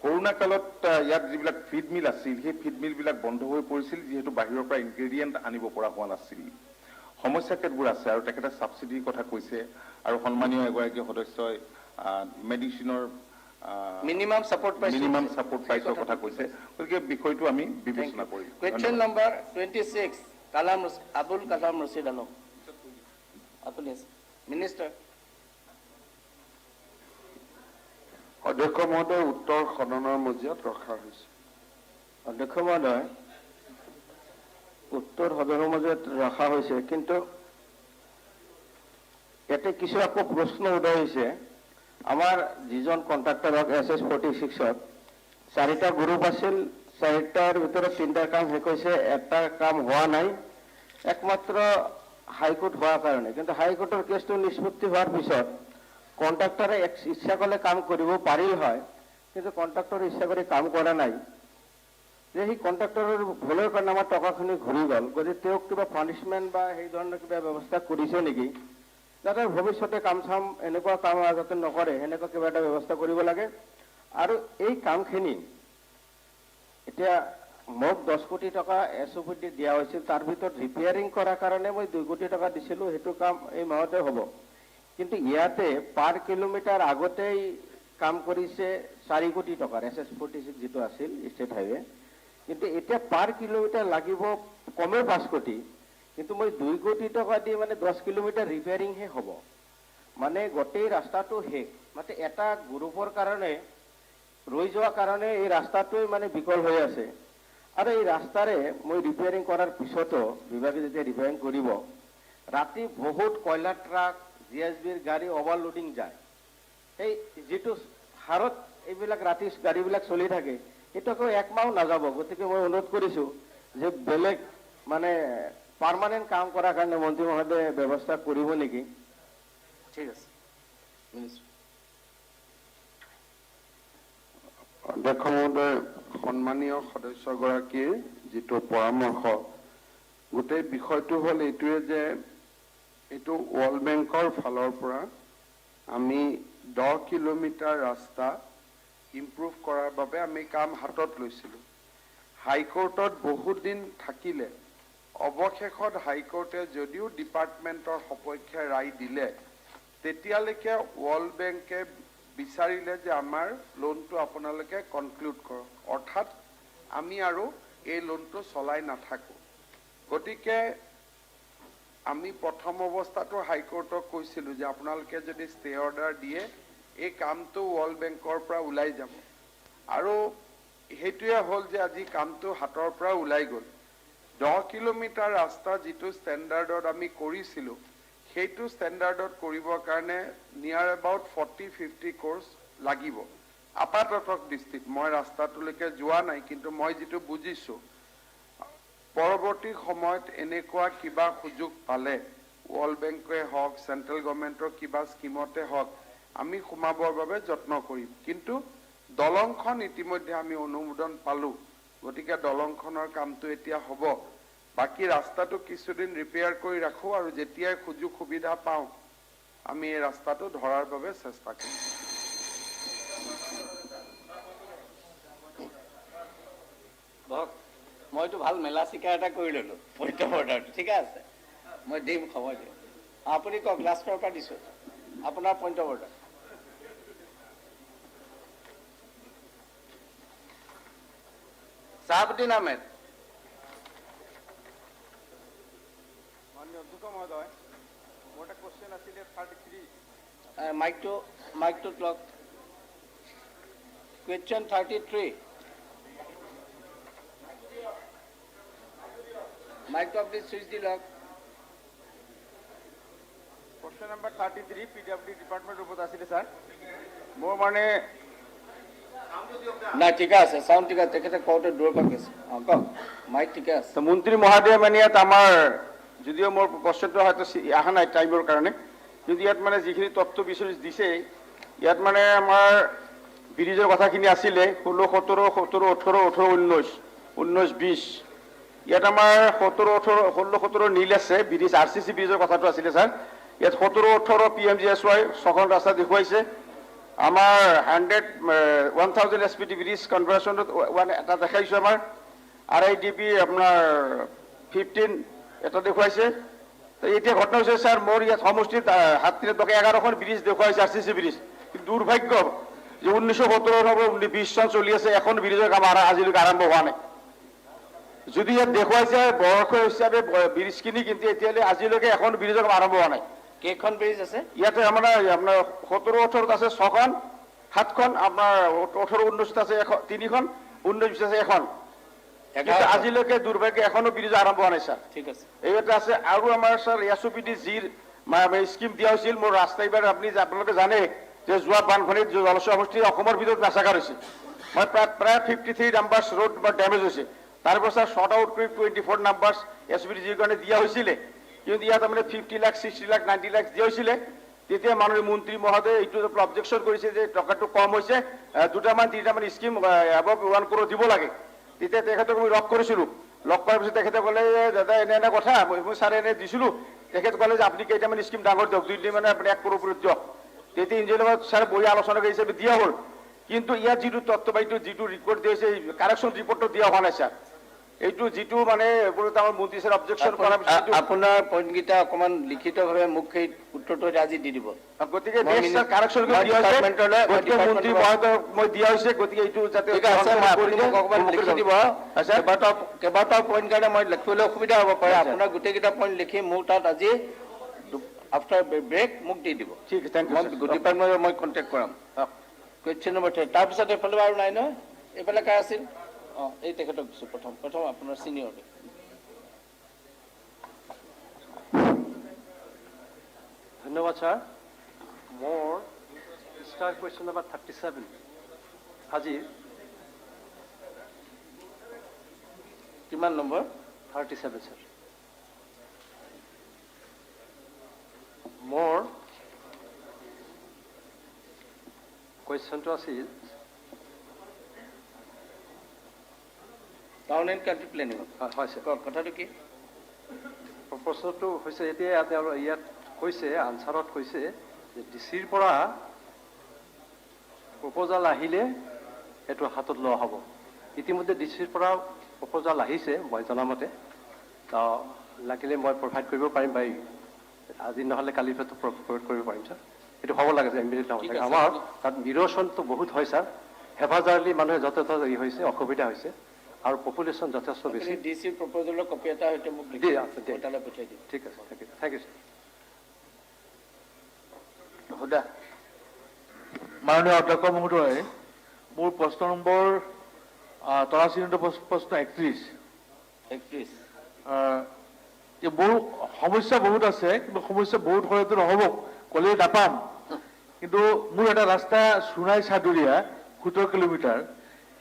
কৰোণা কালত ইয়াত যিবিলাক ফিড মিল আছিল, সেই ফিড মিলবিলাক বন্ধ হৈ পৰিছিল, যিহেতু বাহিৰৰ পৰা ইনগ্ৰেডিয়েণ্ট আনিব পৰা হোৱা নাছিল। সমস্যা কেতবোৰ আছে, আৰু তেখেতে ছাবচিডিৰ কথা কৈছে, আৰু সন্মানীয় এগৰাকী সদস্যই মেডিচিনৰ মিনিমাম ছাপৰ্ট প্ৰাইচৰ কথা কৈছে। গতিকে বিষয়টো আমি বিবেচনা কৰিম। কুৱেশ্যন নম্বৰ 26, আবুল কালাম ৰছিদ আলম, আপুনি মিনিষ্টাৰ। অধ্যক্ষ মহোদয়, উত্তৰ সদনৰ মজিয়াত ৰখা হৈছে। অধ্যক্ষ মহোদয়, উত্তৰ সদনৰ মাজত ৰখা হৈছে, কিন্তু ইয়াতে কিছু আকৌ প্ৰশ্ন উদয় হৈছে। আমাৰ যিজন কণ্ট্ৰাক্টৰক SS46-ত 4টা গ্ৰুপ আছিল, 4টাৰ ভিতৰত 3টাৰ কাম শেষ হৈছে, এটা কাম হোৱা নাই, একমাত্ৰ হাইকোৰ্ট হোৱাৰ কাৰণে। কিন্তু হাইকোৰ্টৰ কেছটো নিষ্পত্তি হোৱাৰ পিছত কণ্ট্ৰাক্টৰে ইচ্ছা কৰিলে কাম কৰিব পাৰিল হয়, কিন্তু কণ্ট্ৰাক্টৰে ইচ্ছা কৰি কাম কৰা নাই। যে সেই কণ্ট্ৰাক্টৰৰ ভুলৰ কাৰণে আমাৰ টকাখিনি ঘূৰি গ'ল, গতিকে তেওঁক কিবা পানিছমেণ্ট বা সেই ধৰণৰ কিবা ব্যৱস্থা কৰিছে নেকি, যাতে ভৱিষ্যতে কাম চাম এনেকুৱা কাম যাতে নকৰে, সেনেকুৱা কিবা এটা ব্যৱস্থা কৰিব লাগে। আৰু এই কামখিনি এতিয়া মোক 10 কোটি টকা SOPD দিয়া হৈছিল, তাৰ ভিতৰত ৰিপেয়াৰিং কৰাৰ কাৰণে মই 2 কোটি টকা দিছিলোঁ, সেইটো কাম এই মাহতে হ'ব। কিন্তু ইয়াতে পাৰ কিলোমিটাৰ আগতেই কাম কৰিছে 4 কোটি টকাৰ SS46 যিটো আছিল ষ্টেট হাইৱে, কিন্তু এতিয়া পাৰ কিলোমিটাৰ লাগিব কমেও 5 কোটি, কিন্তু মই 2 কোটি টকা দি মানে 10 কিলোমিটাৰ ৰিপেয়াৰিংহে হ'ব, মানে গোটেই ৰাস্তাটো শেষ। মানে এটা গ্ৰুপৰ কাৰণে ৰৈ যোৱাৰ কাৰণে এই ৰাস্তাটোৱে মানে বিকল হৈ আছে। আৰু এই ৰাস্তাৰে মই ৰিপেয়াৰিং কৰাৰ পিছতো বিভাগে যেতিয়া ৰিপেয়াৰিং কৰিব, ৰাতি বহুত কয়লা ট্ৰাক GSBৰ গাড়ী অভাৰলোডিং যায়। সেই যিটো হাৰত এইবিলাক ৰাতি গাড়ীবিলাক চলি থাকে, সেইটো আকৌ 1 মাহ নাযাব। গতিকে মই অনুৰোধ কৰিছোঁ যে বেলেগ মানে পাৰ্মানেণ্ট কাম কৰাৰ কাৰণে মন্ত্ৰী মহোদয়ে ব্যৱস্থা কৰিব নেকি। ঠিক আছে, অধ্যক্ষ মহোদয়, সন্মানীয় সদস্যগৰাকীৰ যিটো পৰামৰ্শ, গোটেই বিষয়টো হ'ল এইটোৱে যে এইটো ৱৰ্ল্ড বেংকৰ ফালৰ পৰা আমি 10 কিলোমিটাৰ ৰাস্তা ইম্প্ৰুভ কৰাৰ বাবে আমি কাম হাতত লৈছিলোঁ। হাইকোৰ্টত বহুত দিন থাকিলে, অৱশেষত হাইকোৰ্টে যদিও ডিপাৰ্টমেণ্টৰ সপক্ষে ৰায় দিলে, তেতিয়ালৈকে ৱৰ্ল্ড বেংকে বিচাৰিলে যে আমাৰ লোনটো আপোনালোকে কনক্লুড কৰক, অৰ্থাৎ আমি আৰু এই লোনটো চলাই নাথাকোঁ। গতিকে আমি প্ৰথম অৱস্থাটো হাইকোৰ্টক কৈছিলোঁ যে আপোনালোকে যদি ষ্টে অৰ্ডাৰ দিয়ে এই কামটো ৱৰ্ল্ড বেংকৰ পৰা ওলাই যাব, আৰু সেইটোৱে হ'ল যে আজি কামটো হাতৰ পৰা ওলাই গ'ল। 10 কিলোমিটাৰ ৰাস্তা যিটো ষ্টেণ্ডাৰ্ডত আমি কৰিছিলোঁ সেইটো ষ্টেণ্ডাৰ্ডত কৰিবৰ কাৰণে নিয়াৰ এবাউট 40-50 crores লাগিব আপাততক দৃষ্টিত। মই ৰাস্তাটোলৈকে যোৱা নাই, কিন্তু মই যিটো বুজিছোঁ পৰৱৰ্তী সময়ত এনেকুৱা কিবা সুযোগ পালে ৱৰ্ল্ড বেংকে হওক চেণ্ট্ৰেল গভৰ্ণমেণ্টৰ কিবা স্কিমতে হওক আমি সোমাবৰ বাবে যত্ন কৰিম। কিন্তু দলংখন ইতিমধ্যে আমি অনুমোদন পালোঁ, গতিকে দলংখনৰ কামটো এতিয়া হ'ব। বাকী ৰাস্তাটো কিছুদিন ৰিপেয়াৰ কৰি ৰাখোঁ আৰু যেতিয়াই সুযোগ সুবিধা পাওঁ আমি এই ৰাস্তাটো ধৰাৰ বাবে চেষ্টা কৰিম। মইতো ভাল মেলা চিকাৰ এটা কৰি ল'লোঁ পইণ্ট অফ অৰ্ডাৰটো, ঠিকে আছে, মই দিম, সময় দিম। আপুনি কওক, লাষ্টৰ পৰা দিছোঁ আপোনাৰ point of order. Shahabuddin Ahmed. মাননীয় অধ্যক্ষ মহোদয়, মোৰ এটা কোৱেশ্যন আছিলে 33। মাইকটো লওক। কুৱেশ্যন 33। মাইকটো আপুনি চুইচ দি লওক। কোৱেশ্যন নম্বৰ 33 PWD ডিপাৰ্টমেণ্টৰ ওপৰত আছিলে ছাৰ। মোৰ মানে নাই, ঠিকে আছে, চাউণ্ড ঠিক আছে, তেখেতে কওঁতে দূৰৰ পৰা কৈছে। অঁ কওক, মাইক ঠিকে আছে। তো মন্ত্ৰী মহোদয় মানে ইয়াত আমাৰ যদিও মোৰ প্ৰশ্নটো হয়তো অহা নাই টাইমৰ কাৰণে, কিন্তু ইয়াত মানে যিখিনি তথ্য বিচাৰি দিছে ইয়াত মানে আমাৰ ব্ৰিজৰ কথাখিনি আছিলে 16, 17, 17, 18, 18, 19, 19, 20। ইয়াত আমাৰ 17, 18, 16, 17 নীল আছে, ব্ৰিজ RCC ব্ৰিজৰ কথাটো আছিলে ছাৰ। ইয়াত 17, 18 PMGSY 6খন ৰাস্তা দেখুৱাইছে। আমাৰ 1000 SPT ব্ৰিজ কনভাৰ্চনত এটা দেখাইছোঁ আমাৰ। RIDP আপোনাৰ 15 এটা দেখুৱাইছে। তো এতিয়া ঘটনা হৈছে ছাৰ, মোৰ ইয়াত সমষ্টিত 11খন ব্ৰিজ দেখুৱাইছে RCC ব্ৰিজ, কিন্তু দুৰ্ভাগ্য যে 1917 20 চন চলি আছে, এখন ব্ৰিজৰ কাম আজিলৈকে আৰম্ভ হোৱা নাই। যদি ইয়াত দেখুৱাইছে বৰ্ষ হিচাপে ব্ৰিজখিনি, কিন্তু এতিয়ালৈ আজিলৈকে এখন ব্ৰিজৰ কাম আৰম্ভ হোৱা নাই। কেইখন ব্ৰিজ আছে ইয়াতে আপোনাৰ 17, 18 আছে 6খন, 7খন, আপোনাৰ 18, 19 আছে 3খন, 19, 20 আছে 1খন। আজিলৈকে দুৰ্ভাগ্য এখনো ব্ৰিজ আৰম্ভ হোৱা নাই ছাৰ। ঠিক আছে, এইটা আছে। আৰু আমাৰ ছাৰ SOPD জিৰ স্কিম দিয়া হৈছিল মোৰ ৰাস্তা। এইবাৰ আপোনালোকে জানে যে যোৱা বানপানীত জলস্য সমষ্টি অসমৰ ভিতৰত নাচাকাৰ হৈছে। মই প্ৰায় 53 নাম্বাৰ্ছ ৰোড ডেমেজ হৈছে। তাৰপিছত ছাৰ শ্বৰ্ট আউট কৰি 24 নাম্বাৰ্ছ SOPD জিৰ কাৰণে দিয়া হৈছিলে, কিন্তু ইয়াত তাৰমানে 50 লাখ, 60 লাখ, 90 লাখ দিয়া হৈছিলে। তেতিয়া মাননীয় মন্ত্ৰী মহোদয়ে এইটো অবজেকশ্যন কৰিছে যে টকাটো কম হৈছে, 2-3টা স্কিম এবাভ 1 crore দিব লাগে। তেতিয়া তেখেতক মই লগ কৰিছিলোঁ। লগ কৰাৰ পিছত তেখেতে ক'লে দাদা এনে কথা, মই ছাৰ এনে দিছিলোঁ। তেখেতে ক'লে যে আপুনি কেইটামান স্কিম ডাঙৰ দিয়ক, 2 দিন মানে আপুনি 1 crore ওপৰত দিয়ক। তেতিয়া ইঞ্জিনিয়াৰৰ লগত ছাৰ বহি আলোচনা কৰি হিচাপে দিয়া হ'ল, কিন্তু ইয়াত যিটো তথ্য বা যিটো ৰিপৰ্ট দিছে কাৰেকশ্যন ৰিপৰ্টটো দিয়া হোৱা নাই ছাৰ। এইটো যিটো মানে আমাৰ মন্ত্ৰী ছাৰ অবজেকশ্যন কৰাৰ পিছত আপোনাৰ পইণ্টকেইটা অকণমান লিখিতভাৱে মোক সেই উত্তৰটো আজি দি দিব। গতিকে কাৰেকশ্যন দিয়া হৈছে, গতিকে মন্ত্ৰী মহোদয়ক মই দিয়া হৈছে। গতিকে এইটো যাতে লিখি দিব। কেইবাটাও পইণ্ট কাৰণে মই লিখিবলৈ অসুবিধা হ'ব পাৰে। আপোনাৰ গোটেইকেইটা পইণ্ট লিখি মোৰ তাত আজি আফটাৰ ব্ৰেক মোক দি দিব। ঠিক আছে, থেংক ইউ। ডিপাৰ্টমেণ্টত মই কণ্টেক্ট কৰাম। Question number 3। তাৰপিছত এইফালে আৰু নাই নহয়, এইফালে কাৰ আছিল? অঁ, এই তেখেতক দিছোঁ প্ৰথম আপোনাৰ ছিনিয়ৰটো। ধন্যবাদ ছাৰ। মোৰ ষ্টাৰ কুৱেশ্যন নম্বৰ 37 আজিৰ। কিমান নম্বৰ? 37 ছাৰ। মোৰ কুৱেশ্যনটো আছিল টাউন এণ্ড কাণ্ট্ৰি প্লেনিং। হয় ছাৰ। কথাটো কি? প্ৰশ্নটো হৈছে এতিয়া তেওঁ ইয়াত কৈছে, আনচাৰত কৈছে যে ডিচিৰ পৰা প্ৰপ'জাল আহিলে এইটো হাতত লোৱা হ'ব। ইতিমধ্যে ডিচিৰ পৰা প্ৰপ'জাল আহিছে মই জনামতে। লাগিলে মই প্ৰভাইড কৰিব পাৰিম, আজি নহ'লে কালিৰ ভিতৰত প্ৰভাইড কৰিব পাৰিম ছাৰ। সেইটো হ'ব লাগে যে ইমিডিয়েট হ'ব ঠিক লাগে আছে, আমাৰ আপুনি- তাত মিৰচনটো বহুত হয় ছাৰ হেফাজাৰলি মানুহে যথেষ্ট ই হৈছে অসুবিধা হৈছে আৰু পপুলেশ্যন যথেষ্ট বেছি আপুনি ডিচিৰ প্ৰপ'জেলৰ কপি এটা সৈতে মোক দি আছে, দি। তালৈ পঠিয়াই দিম ঠিক আছে থেংক ইউ ছাৰ সুধা মাননীয় অধ্যক্ষ মহোদয় মোৰ প্ৰশ্ন নম্বৰ 83 নম্বৰ প্ৰশ্ন 31 31 মোৰ সমস্যা বহুত আছে কিন্তু সমস্যা বহুত হয়তো নহ'ব ক'লেই নাপাম কিন্তু মোৰ এটা ৰাস্তা সোণাই চাদুৰীয়া 17 কিলোমিটাৰ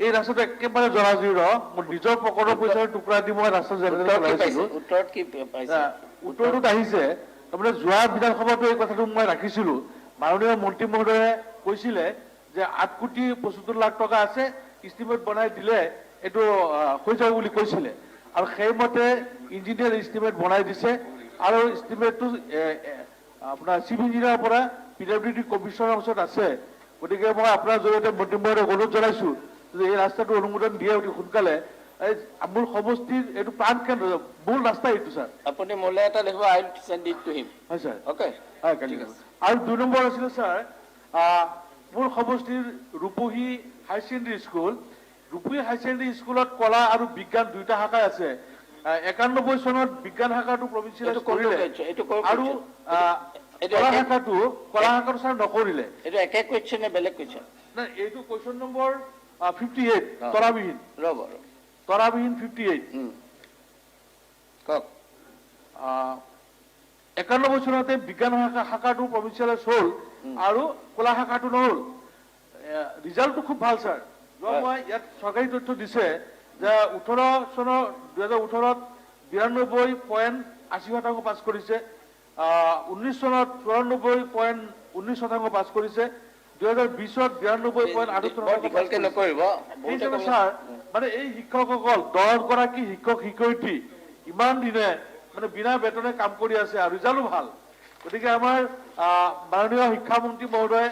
এই ৰাস্তাটো একেবাৰে জৰাজীৰ্ণ মোৰ নিজৰ পকেটৰ পইচাৰ টুকুৰা দি মই ৰাস্তা চলাইছিলোঁ উত্তৰত কি পাইছে উত্তৰটোত আহিছে তাৰমানে যোৱা বিধানসভাতো এই কথাটো মই ৰাখিছিলোঁ মাননীয় মন্ত্ৰী মহোদয়ে কৈছিলে যে 8 কোটি 75 লাখ টকা আছে ইষ্টিমেট বনাই দিলে এইটো হৈ যাব বুলি কৈছিলে আৰু সেইমতে ইঞ্জিনিয়াৰ ইষ্টিমেট বনাই দিছে আৰু ইষ্টিমেটটো আপোনাৰ চিফ ইঞ্জিনিয়াৰৰ পৰা PWD কমিশ্যনৰ ওচৰত আছে গতিকে মই আপোনাৰ জৰিয়তে মন্ত্ৰী মহোদয়ক অনুৰোধ জনাইছোঁ যে এই ৰাস্তাটো অনুমোদন দিয়ে অতি সোনকালে মোৰ সমষ্টিৰ এইটো প্ৰাণ কেন্দ্ৰ মূল ৰাস্তা এইটো ছাৰ আপুনি মোলৈ এটা লিখিব I will send it to him হয় ছাৰ অ'কে হয় কালি আৰু 2 নম্বৰ আছিলে ছাৰ মোৰ সমষ্টিৰ ৰূপহী হাই ছেকেণ্ডেৰী স্কুল ৰূপহী হাই ছেকেণ্ডেৰী স্কুলত কলা আৰু বিজ্ঞান দুইটা শাখা আছে 91 চনত বিজ্ঞান শাখাটো প্ৰভিন্সিয়েলাইজ কৰিলে আৰু কলা শাখাটো ছাৰ নকৰিলে এইটো একে কুৱেশ্যন নে বেলেগ কুৱেশ্যন নাই এইটো কুৱেশ্যন নম্বৰ 58 তৰাবিহীন ৰ'ব তৰাবিহীন 58 কওক 91 চনতে বিজ্ঞান শাখাটো প্ৰভিন্সিয়েলাইজ হ'ল আৰু কলা শাখাটো নহ'ল ৰিজাল্টটো খুব ভাল ছাৰ মই ইয়াত চৰকাৰী তথ্য দিছে যে 18 চনৰ 2018ত 92.80% পাছ কৰিছে 19 চনত 94.19% পাছ কৰিছে 2020ত 92.68% নকৰিব ছাৰ মানে এই শিক্ষকসকল 10 গৰাকী শিক্ষক শিক্ষয়িত্ৰী ইমান দিনে মানে বিনা বেতনে কাম কৰি আছে আৰু ৰিজাল্টো ভাল গতিকে আমাৰ মাননীয় শিক্ষামন্ত্ৰী মহোদয়ে